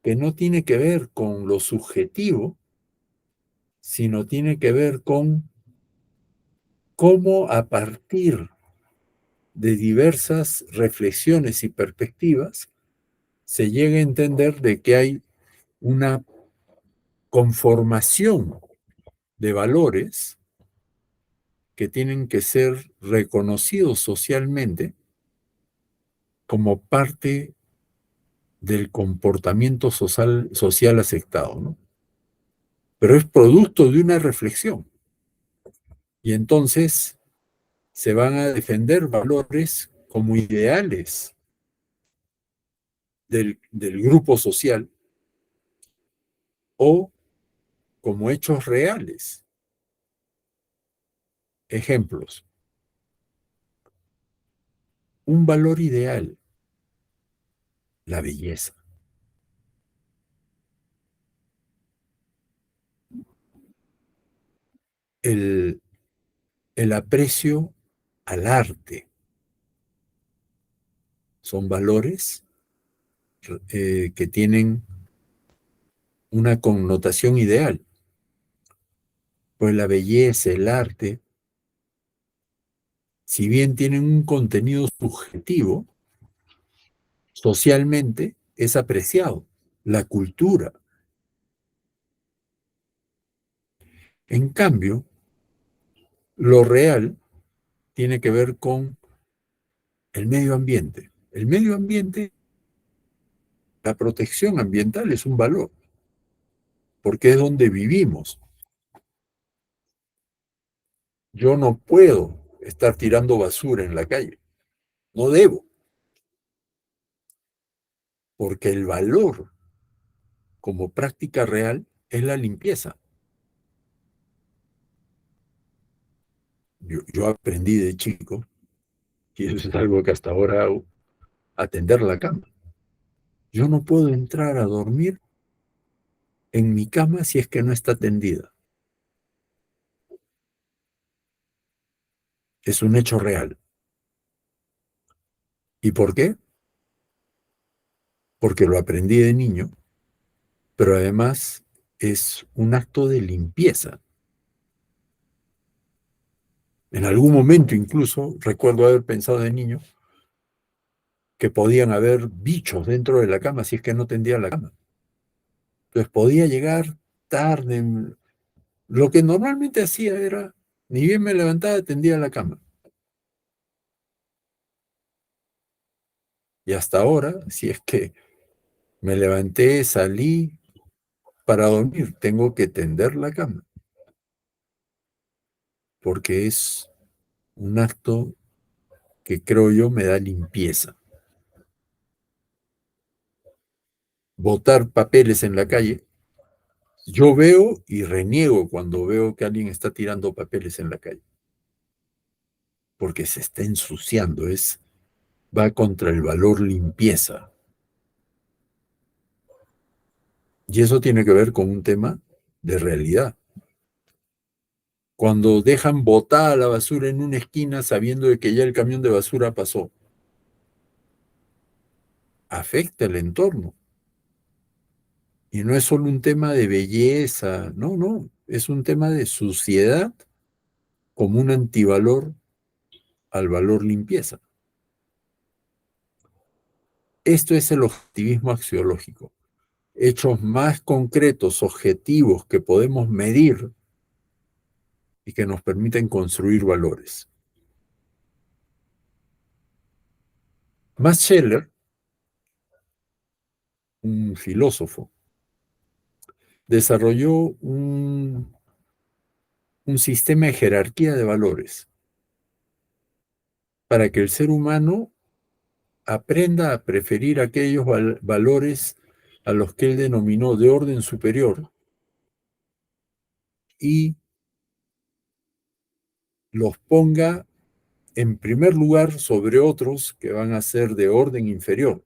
que no tiene que ver con lo subjetivo, sino tiene que ver con cómo a partir de diversas reflexiones y perspectivas se llega a entender de que hay una conformación de valores que tienen que ser reconocidos socialmente como parte del comportamiento social aceptado, ¿no? Pero es producto de una reflexión. Y entonces se van a defender valores como ideales del grupo social o como hechos reales. Ejemplos. Un valor ideal, la belleza. El aprecio al arte. Son valores que tienen una connotación ideal. Pues la belleza, el arte, si bien tienen un contenido subjetivo, socialmente es apreciado. La cultura. En cambio, lo real tiene que ver con el medio ambiente. El medio ambiente, la protección ambiental es un valor, porque es donde vivimos. Yo no puedo estar tirando basura en la calle. No debo. Porque el valor como práctica real es la limpieza. Yo aprendí de chico, y eso es algo que hasta ahora hago, a tender la cama. Yo no puedo entrar a dormir en mi cama si es que no está tendida. Es un hecho real. ¿Y por qué? Porque lo aprendí de niño, pero además es un acto de limpieza. En algún momento incluso, recuerdo haber pensado de niño, que podían haber bichos dentro de la cama si es que no tendía la cama. Entonces podía llegar tarde. Lo que normalmente hacía era, ni bien me levantaba, tendía la cama. Y hasta ahora, si es que me levanté, salí para dormir, tengo que tender la cama, porque es un acto que creo yo me da limpieza. Botar papeles en la calle, yo veo y reniego cuando veo que alguien está tirando papeles en la calle, porque se está ensuciando, va contra el valor limpieza. Y eso tiene que ver con un tema de realidad. Cuando dejan botada la basura en una esquina sabiendo de que ya el camión de basura pasó, afecta el entorno. Y no es solo un tema de belleza, no, es un tema de suciedad como un antivalor al valor limpieza. Esto es el objetivismo axiológico. Hechos más concretos, objetivos que podemos medir y que nos permiten construir valores. Max Scheler, un filósofo, desarrolló un sistema de jerarquía de valores para que el ser humano aprenda a preferir aquellos valores a los que él denominó de orden superior y los ponga en primer lugar sobre otros que van a ser de orden inferior.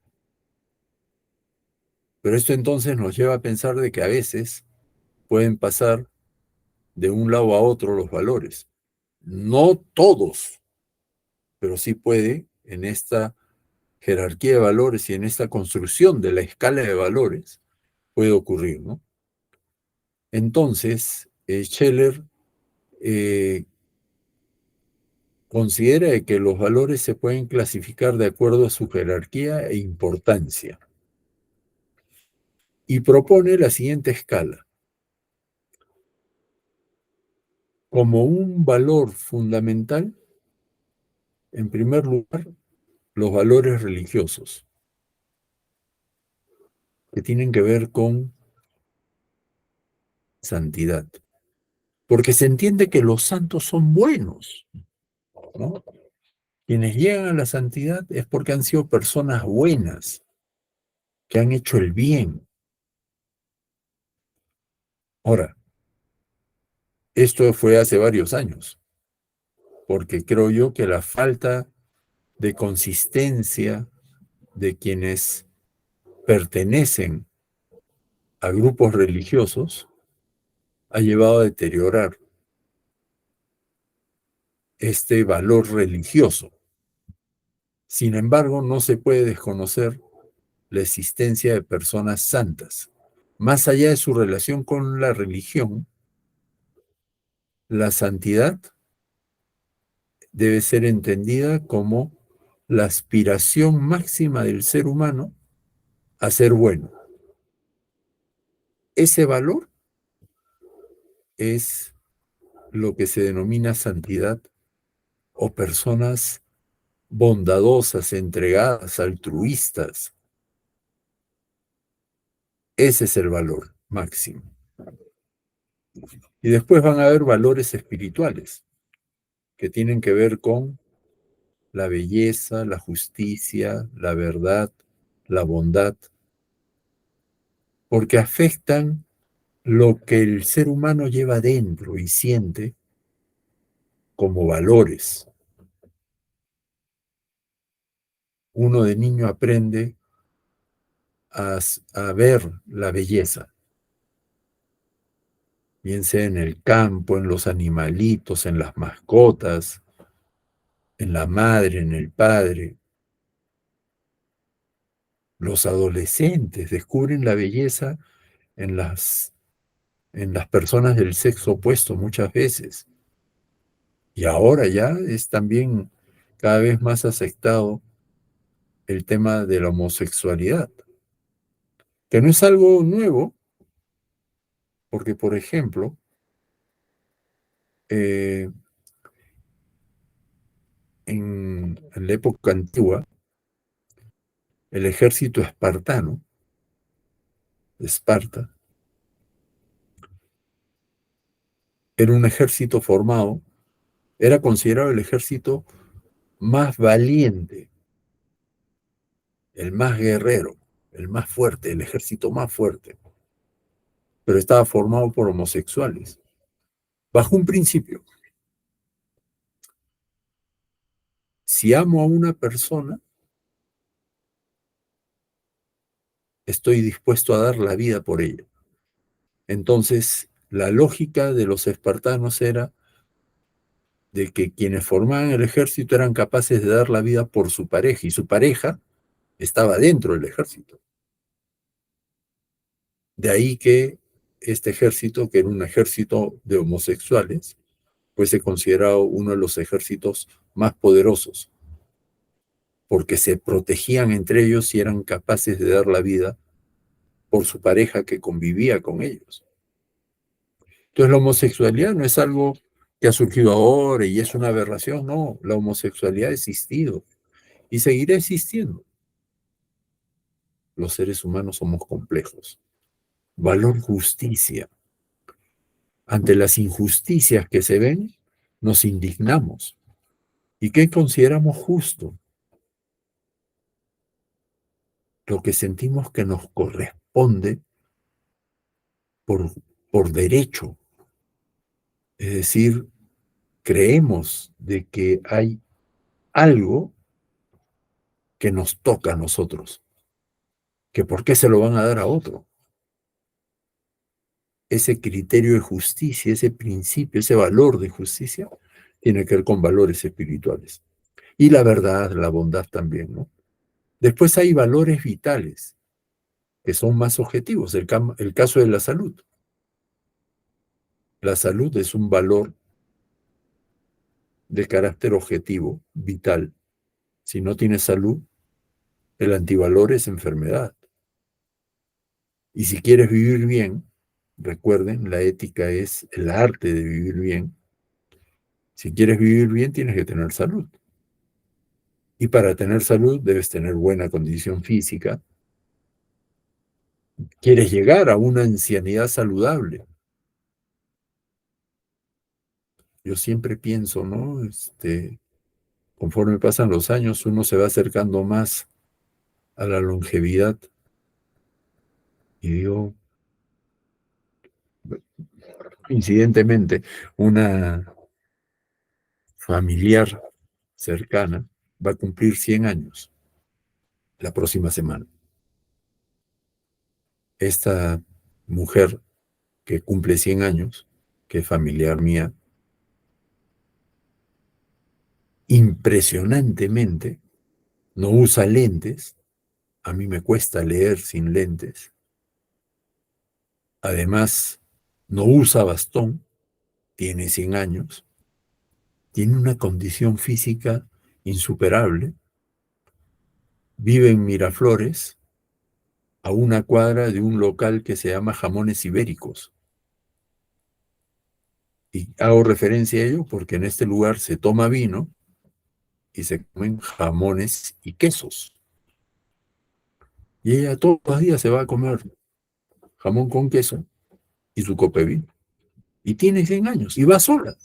Pero esto entonces nos lleva a pensar de que a veces pueden pasar de un lado a otro los valores. No todos, pero sí puede en esta jerarquía de valores y en esta construcción de la escala de valores puede ocurrir, ¿no? Entonces, Scheler considera que los valores se pueden clasificar de acuerdo a su jerarquía e importancia y propone la siguiente escala. Como un valor fundamental, en primer lugar, los valores religiosos, que tienen que ver con santidad. Porque se entiende que los santos son buenos, ¿no? Quienes llegan a la santidad es porque han sido personas buenas, que han hecho el bien. Ahora, esto fue hace varios años, porque creo yo que la falta de consistencia de quienes pertenecen a grupos religiosos ha llevado a deteriorar este valor religioso. Sin embargo, no se puede desconocer la existencia de personas santas. Más allá de su relación con la religión, la santidad debe ser entendida como la aspiración máxima del ser humano a ser bueno. Ese valor es lo que se denomina santidad o personas bondadosas, entregadas, altruistas. Ese es el valor máximo. Y después van a haber valores espirituales que tienen que ver con la belleza, la justicia, la verdad, la bondad, porque afectan lo que el ser humano lleva dentro y siente como valores. Uno de niño aprende a ver la belleza, bien sea en el campo, en los animalitos, en las mascotas, en la madre, en el padre. Los adolescentes descubren la belleza en las personas del sexo opuesto muchas veces. Y ahora ya es también cada vez más aceptado el tema de la homosexualidad, que no es algo nuevo, porque, por ejemplo, en la época antigua, el ejército espartano, de Esparta, era un ejército formado, era considerado el ejército más valiente, el más guerrero, el más fuerte, el ejército más fuerte, pero estaba formado por homosexuales, bajo un principio. Si amo a una persona, estoy dispuesto a dar la vida por ella. Entonces, la lógica de los espartanos era de que quienes formaban el ejército eran capaces de dar la vida por su pareja, y su pareja estaba dentro del ejército. De ahí que este ejército, que era un ejército de homosexuales, fuese considerado uno de los ejércitos más poderosos, porque se protegían entre ellos y eran capaces de dar la vida por su pareja que convivía con ellos. Entonces la homosexualidad no es algo que ha surgido ahora y es una aberración, no, la homosexualidad ha existido y seguirá existiendo. Los seres humanos somos complejos. Valor justicia. Ante las injusticias que se ven, nos indignamos. ¿Y qué consideramos justo? Lo que sentimos que nos corresponde por derecho. Es decir, creemos de que hay algo que nos toca a nosotros, que por qué se lo van a dar a otro. Ese criterio de justicia, ese principio, ese valor de justicia, tiene que ver con valores espirituales. Y la verdad, la bondad también, ¿no? Después hay valores vitales, que son más objetivos. El caso de la salud. La salud es un valor de carácter objetivo, vital. Si no tienes salud, el antivalor es enfermedad. Y si quieres vivir bien, recuerden, la ética es el arte de vivir bien. Si quieres vivir bien, tienes que tener salud. Y para tener salud, debes tener buena condición física. Quieres llegar a una ancianidad saludable. Yo siempre pienso, ¿no? Conforme pasan los años, uno se va acercando más a la longevidad. Y digo, incidentemente, una familiar cercana va a cumplir 100 años la próxima semana. Esta mujer que cumple 100 años, que es familiar mía, impresionantemente no usa lentes. A mí me cuesta leer sin lentes. Además, no usa bastón, tiene 100 años, tiene una condición física insuperable, vive en Miraflores, a una cuadra de un local que se llama Jamones Ibéricos. Y hago referencia a ello porque en este lugar se toma vino y se comen jamones y quesos. Y ella todos los días se va a comer jamón con queso y su copa de vino. Y tiene 100 años y va sola.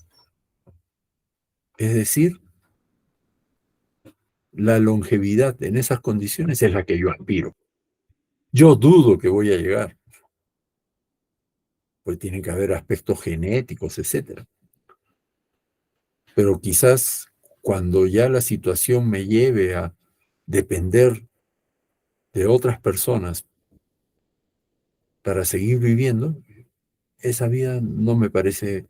Es decir, la longevidad en esas condiciones es la que yo aspiro. Yo dudo que voy a llegar, pues tiene que haber aspectos genéticos, etc. Pero quizás cuando ya la situación me lleve a depender de otras personas para seguir viviendo, esa vida no me parece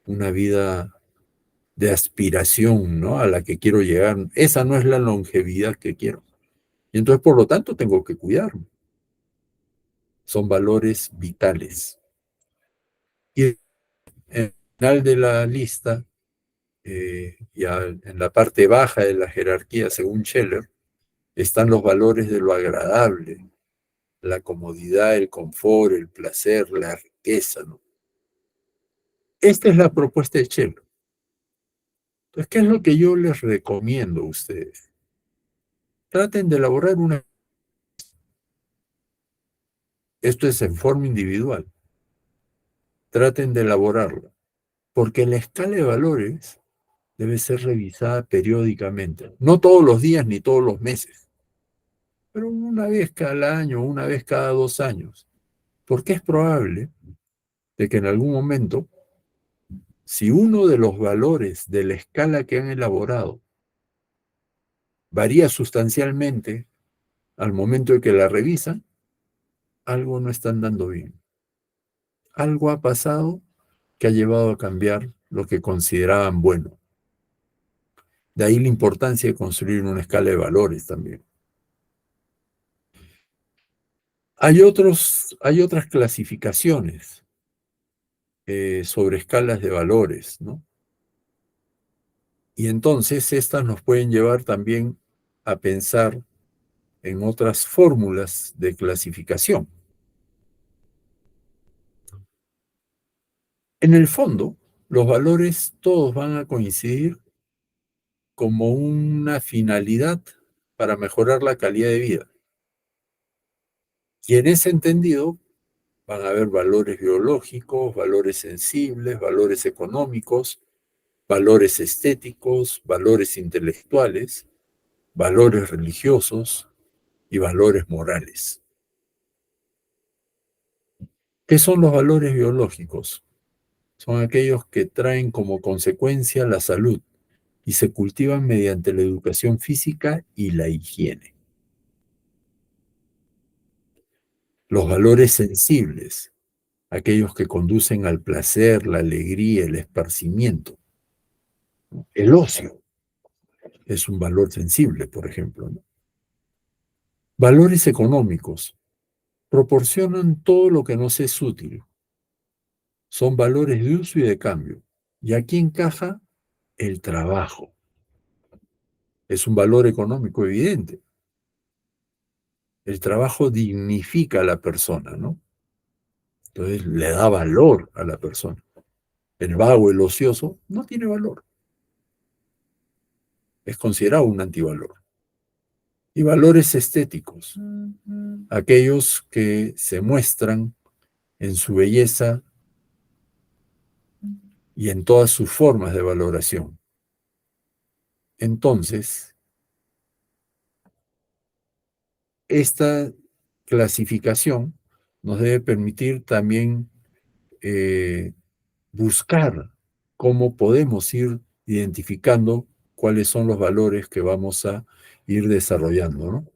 una vida de aspiración, ¿no?, a la que quiero llegar. Esa no es la longevidad que quiero. Y entonces, por lo tanto, tengo que cuidarme. Son valores vitales. Y en el final de la lista, ya en la parte baja de la jerarquía, según Scheller, están los valores de lo agradable, la comodidad, el confort, el placer, la riqueza, ¿no? Esta es la propuesta de Scheller. Entonces, ¿qué es lo que yo les recomiendo a ustedes? Traten de elaborar una... Esto es en forma individual. Traten de elaborarla, porque la escala de valores debe ser revisada periódicamente. No todos los días ni todos los meses, pero una vez cada año, una vez cada 2 años. Porque es probable de que en algún momento, si uno de los valores de la escala que han elaborado varía sustancialmente al momento de que la revisan, algo no está andando bien. Algo ha pasado que ha llevado a cambiar lo que consideraban bueno. De ahí la importancia de construir una escala de valores también. Hay otras clasificaciones sobre escalas de valores, ¿no? Y entonces estas nos pueden llevar también a pensar en otras fórmulas de clasificación. En el fondo, los valores todos van a coincidir como una finalidad para mejorar la calidad de vida. Y en ese entendido van a haber valores biológicos, valores sensibles, valores económicos, valores estéticos, valores intelectuales, valores religiosos y valores morales. ¿Qué son los valores biológicos? Son aquellos que traen como consecuencia la salud y se cultivan mediante la educación física y la higiene. Los valores sensibles, aquellos que conducen al placer, la alegría, el esparcimiento. El ocio es un valor sensible, por ejemplo, ¿no? Valores económicos proporcionan todo lo que nos es útil. Son valores de uso y de cambio. Y aquí encaja el trabajo. Es un valor económico evidente. El trabajo dignifica a la persona, ¿no? Entonces le da valor a la persona. El vago, el ocioso, no tiene valor. Es considerado un antivalor. Y valores estéticos, aquellos que se muestran en su belleza y en todas sus formas de valoración. Entonces, esta clasificación nos debe permitir también buscar cómo podemos ir identificando cuáles son los valores que vamos a ir desarrollando, ¿no?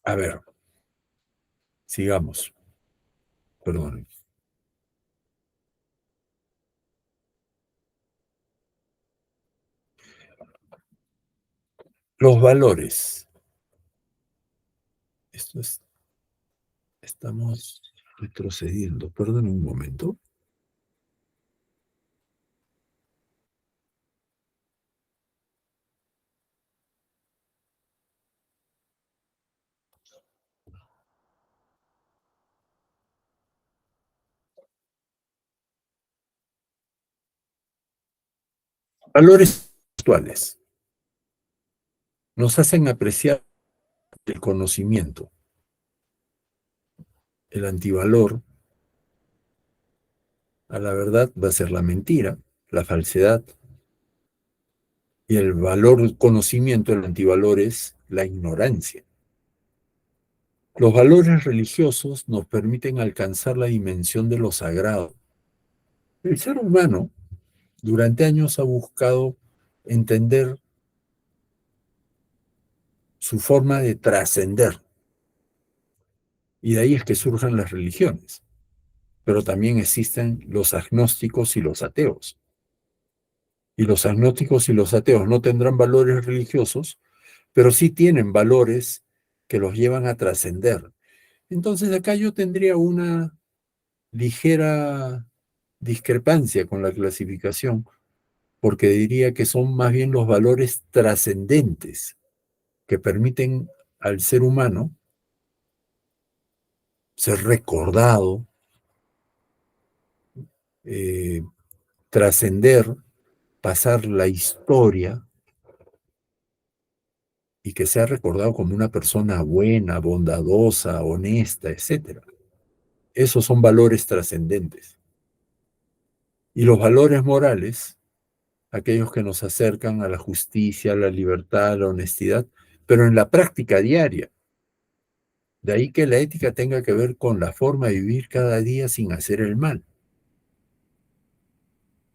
A ver, sigamos. Perdón. Los valores. Estamos retrocediendo. Perdón un momento. Valores actuales nos hacen apreciar el conocimiento. El antivalor a la verdad va a ser la mentira, la falsedad. Y el valor conocimiento, el antivalor es la ignorancia. Los valores religiosos nos permiten alcanzar la dimensión de lo sagrado. El ser humano durante años ha buscado entender su forma de trascender. Y de ahí es que surgen las religiones. Pero también existen los agnósticos y los ateos. Y los agnósticos y los ateos no tendrán valores religiosos, pero sí tienen valores que los llevan a trascender. Entonces acá yo tendría una ligera discrepancia con la clasificación, porque diría que son más bien los valores trascendentes que permiten al ser humano ser recordado, trascender, pasar la historia y que sea recordado como una persona buena, bondadosa, honesta, etc. Esos son valores trascendentes. Y los valores morales, aquellos que nos acercan a la justicia, a la libertad, a la honestidad, pero en la práctica diaria. De ahí que la ética tenga que ver con la forma de vivir cada día sin hacer el mal,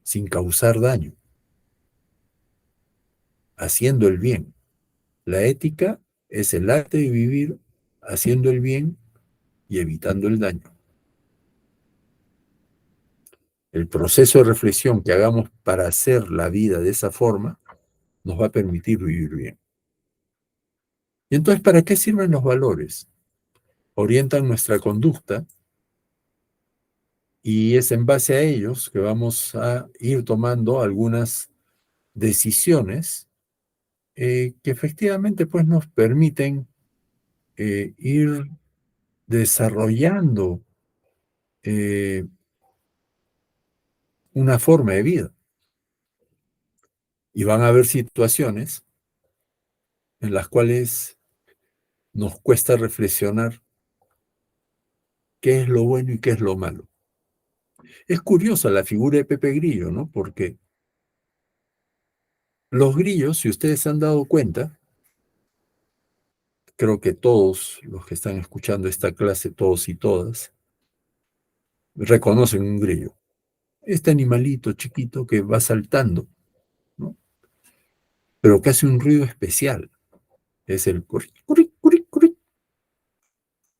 sin causar daño, haciendo el bien. La ética es el arte de vivir haciendo el bien y evitando el daño. El proceso de reflexión que hagamos para hacer la vida de esa forma nos va a permitir vivir bien. Y entonces, ¿para qué sirven los valores? Orientan nuestra conducta y es en base a ellos que vamos a ir tomando algunas decisiones que efectivamente pues, nos permiten ir desarrollando una forma de vida. Y van a haber situaciones en las cuales nos cuesta reflexionar qué es lo bueno y qué es lo malo. Es curiosa la figura de Pepe Grillo, ¿no? Porque los grillos, si ustedes se han dado cuenta, creo que todos los que están escuchando esta clase, todos y todas, reconocen un grillo. Este animalito chiquito que va saltando, ¿no? Pero que hace un ruido especial. Es el curi, curi, curi, curi.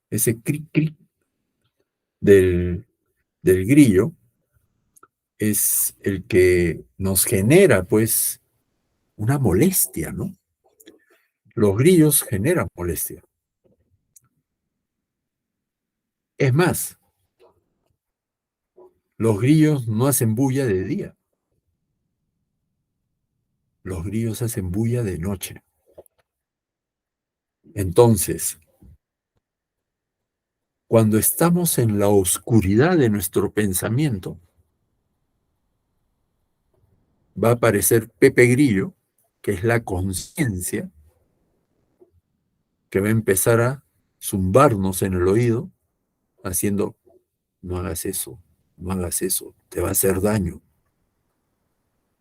Ese cri, cri del grillo es el que nos genera, pues, una molestia, ¿no? Los grillos generan molestia. Es más, los grillos no hacen bulla de día. Los grillos hacen bulla de noche. Entonces, cuando estamos en la oscuridad de nuestro pensamiento, va a aparecer Pepe Grillo, que es la conciencia, que va a empezar a zumbarnos en el oído, haciendo, no hagas eso, no hagas eso, te va a hacer daño,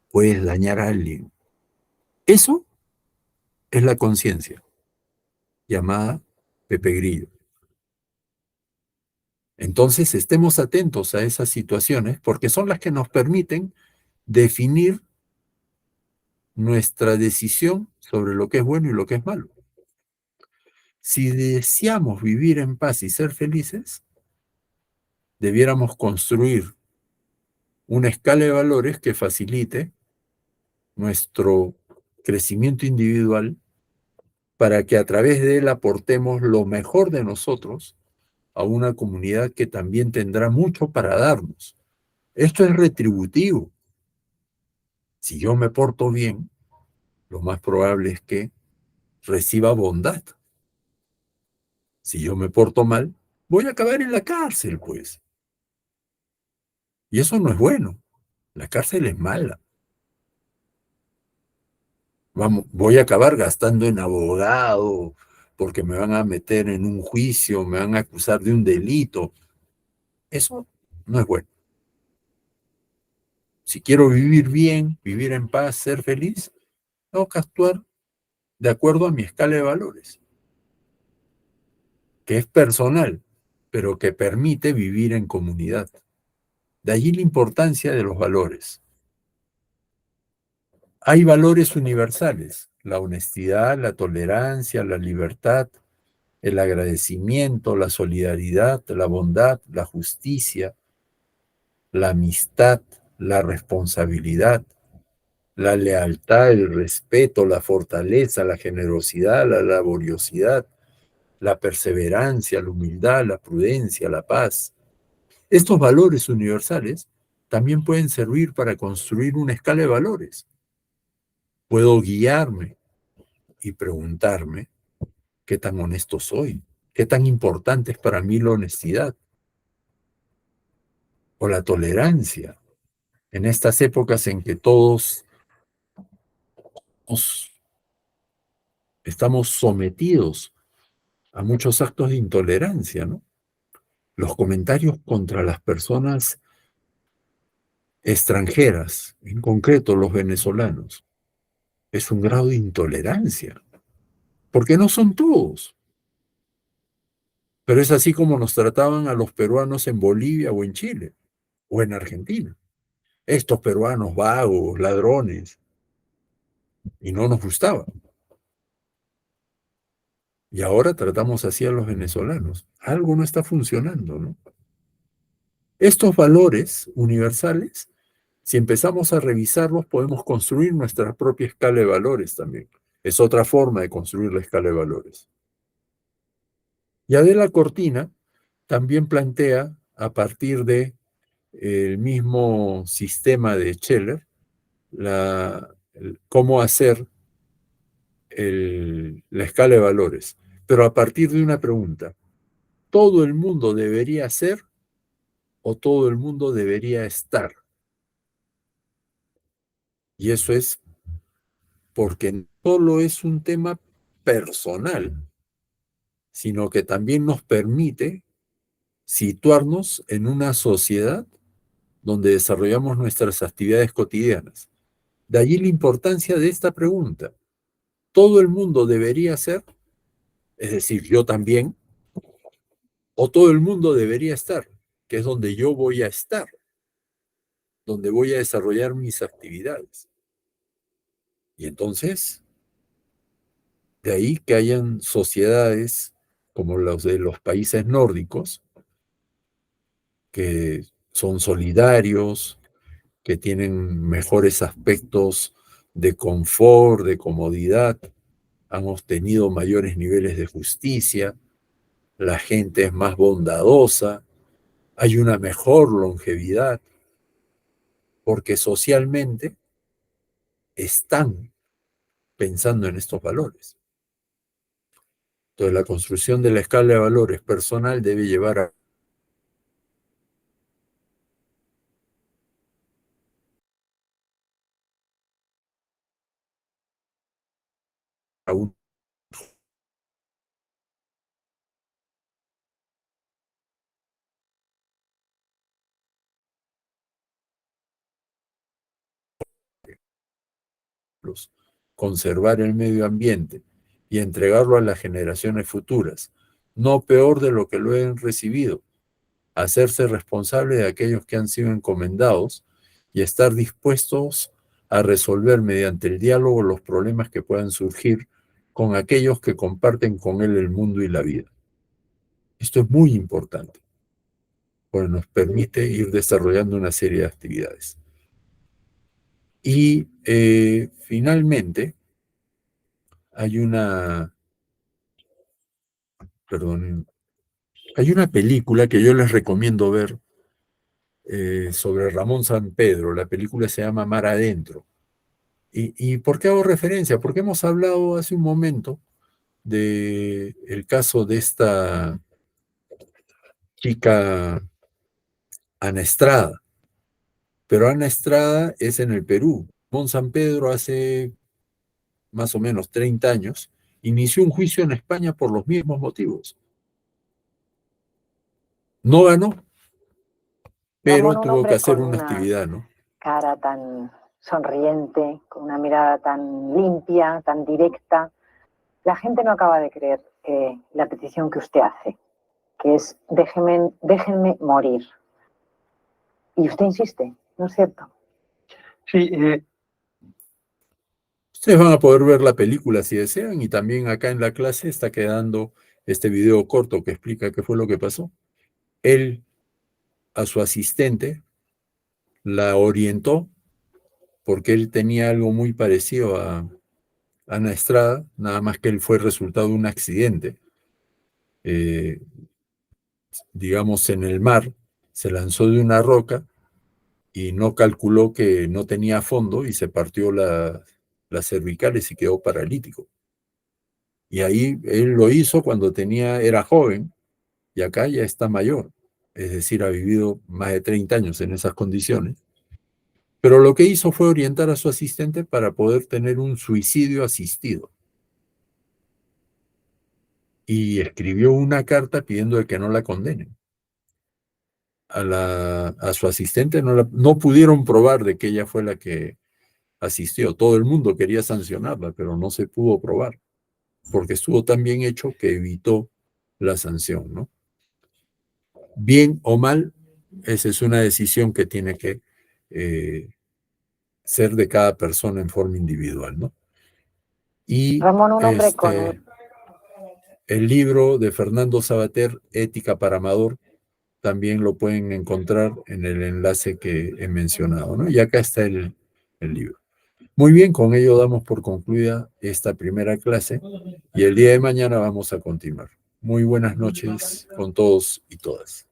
puedes dañar a alguien. Eso es la conciencia, llamada Pepe Grillo. Entonces, estemos atentos a esas situaciones, porque son las que nos permiten definir nuestra decisión sobre lo que es bueno y lo que es malo. Si deseamos vivir en paz y ser felices, debiéramos construir una escala de valores que facilite nuestro crecimiento individual para que a través de él aportemos lo mejor de nosotros a una comunidad que también tendrá mucho para darnos. Esto es retributivo. Si yo me porto bien, lo más probable es que reciba bondad. Si yo me porto mal, voy a acabar en la cárcel, pues. Y eso no es bueno. La cárcel es mala. Vamos, voy a acabar gastando en abogado porque me van a meter en un juicio, me van a acusar de un delito. Eso no es bueno. Si quiero vivir bien, vivir en paz, ser feliz, tengo que actuar de acuerdo a mi escala de valores, que es personal, pero que permite vivir en comunidad. De allí la importancia de los valores. Hay valores universales, la honestidad, la tolerancia, la libertad, el agradecimiento, la solidaridad, la bondad, la justicia, la amistad, la responsabilidad, la lealtad, el respeto, la fortaleza, la generosidad, la laboriosidad, la perseverancia, la humildad, la prudencia, la paz. Estos valores universales también pueden servir para construir una escala de valores. Puedo guiarme y preguntarme qué tan honesto soy, qué tan importante es para mí la honestidad o la tolerancia en estas épocas en que todos estamos sometidos a muchos actos de intolerancia, ¿no? Los comentarios contra las personas extranjeras, en concreto los venezolanos, es un grado de intolerancia, porque no son todos. Pero es así como nos trataban a los peruanos en Bolivia o en Chile o en Argentina. Estos peruanos vagos, ladrones, y no nos gustaba. Y ahora tratamos así a los venezolanos. Algo no está funcionando, ¿no? Estos valores universales, si empezamos a revisarlos, podemos construir nuestra propia escala de valores también. Es otra forma de construir la escala de valores. Y Adela Cortina también plantea, a partir de el mismo sistema de Scheller, cómo hacer la escala de valores, pero a partir de una pregunta: ¿todo el mundo debería ser o todo el mundo debería estar? Y eso es porque no solo es un tema personal, sino que también nos permite situarnos en una sociedad donde desarrollamos nuestras actividades cotidianas. De allí la importancia de esta pregunta. ¿Todo el mundo debería ser? Es decir, yo también. ¿O todo el mundo debería estar? Que es donde yo voy a estar, donde voy a desarrollar mis actividades. Y entonces, de ahí que hayan sociedades como las de los países nórdicos, que son solidarios, que tienen mejores aspectos de confort, de comodidad, han obtenido mayores niveles de justicia, la gente es más bondadosa, hay una mejor longevidad, porque socialmente están pensando en estos valores. Entonces, la construcción de la escala de valores personal debe llevar a un conservar el medio ambiente y entregarlo a las generaciones futuras, no peor de lo que lo han recibido, hacerse responsable de aquellos que han sido encomendados y estar dispuestos a resolver mediante el diálogo los problemas que puedan surgir con aquellos que comparten con él el mundo y la vida. Esto es muy importante, porque nos permite ir desarrollando una serie de actividades. Y finalmente, hay una película que yo les recomiendo ver sobre Ramón Sampedro. La película se llama Mar Adentro. ¿Y por qué hago referencia? Porque hemos hablado hace un momento del caso de esta chica Ana Estrada. Pero Ana Estrada es en el Perú. Ramón Sampedro hace más o menos 30 años inició un juicio en España por los mismos motivos. No ganó, pero tuvo que hacer una actividad, ¿no? Cara tan sonriente, con una mirada tan limpia, tan directa. La gente no acaba de creer la petición que usted hace, que es déjenme morir. Y usted insiste, ¿no es cierto? Sí, ustedes van a poder ver la película si desean, y también acá en la clase está quedando este video corto que explica qué fue lo que pasó. Él, a su asistente, la orientó porque él tenía algo muy parecido a Ana Estrada, nada más que él fue resultado de un accidente. Digamos, en el mar, se lanzó de una roca y no calculó que no tenía fondo y se partió las cervicales y quedó paralítico. Y ahí él lo hizo cuando era joven, y acá ya está mayor, es decir, ha vivido más de 30 años en esas condiciones. Pero lo que hizo fue orientar a su asistente para poder tener un suicidio asistido. Y escribió una carta pidiendo que no la condenen. A su asistente no pudieron probar de que ella fue la que asistió. Todo el mundo quería sancionarla, pero no se pudo probar, porque estuvo tan bien hecho que evitó la sanción, ¿no? Bien o mal, esa es una decisión que tiene que ser de cada persona en forma individual, ¿no? Y Ramón, un hombre con... el libro de Fernando Sabater, Ética para Amador, también lo pueden encontrar en el enlace que he mencionado, ¿no? Y acá está el libro. Muy bien, con ello damos por concluida esta primera clase y el día de mañana vamos a continuar. Muy buenas noches con todos y todas.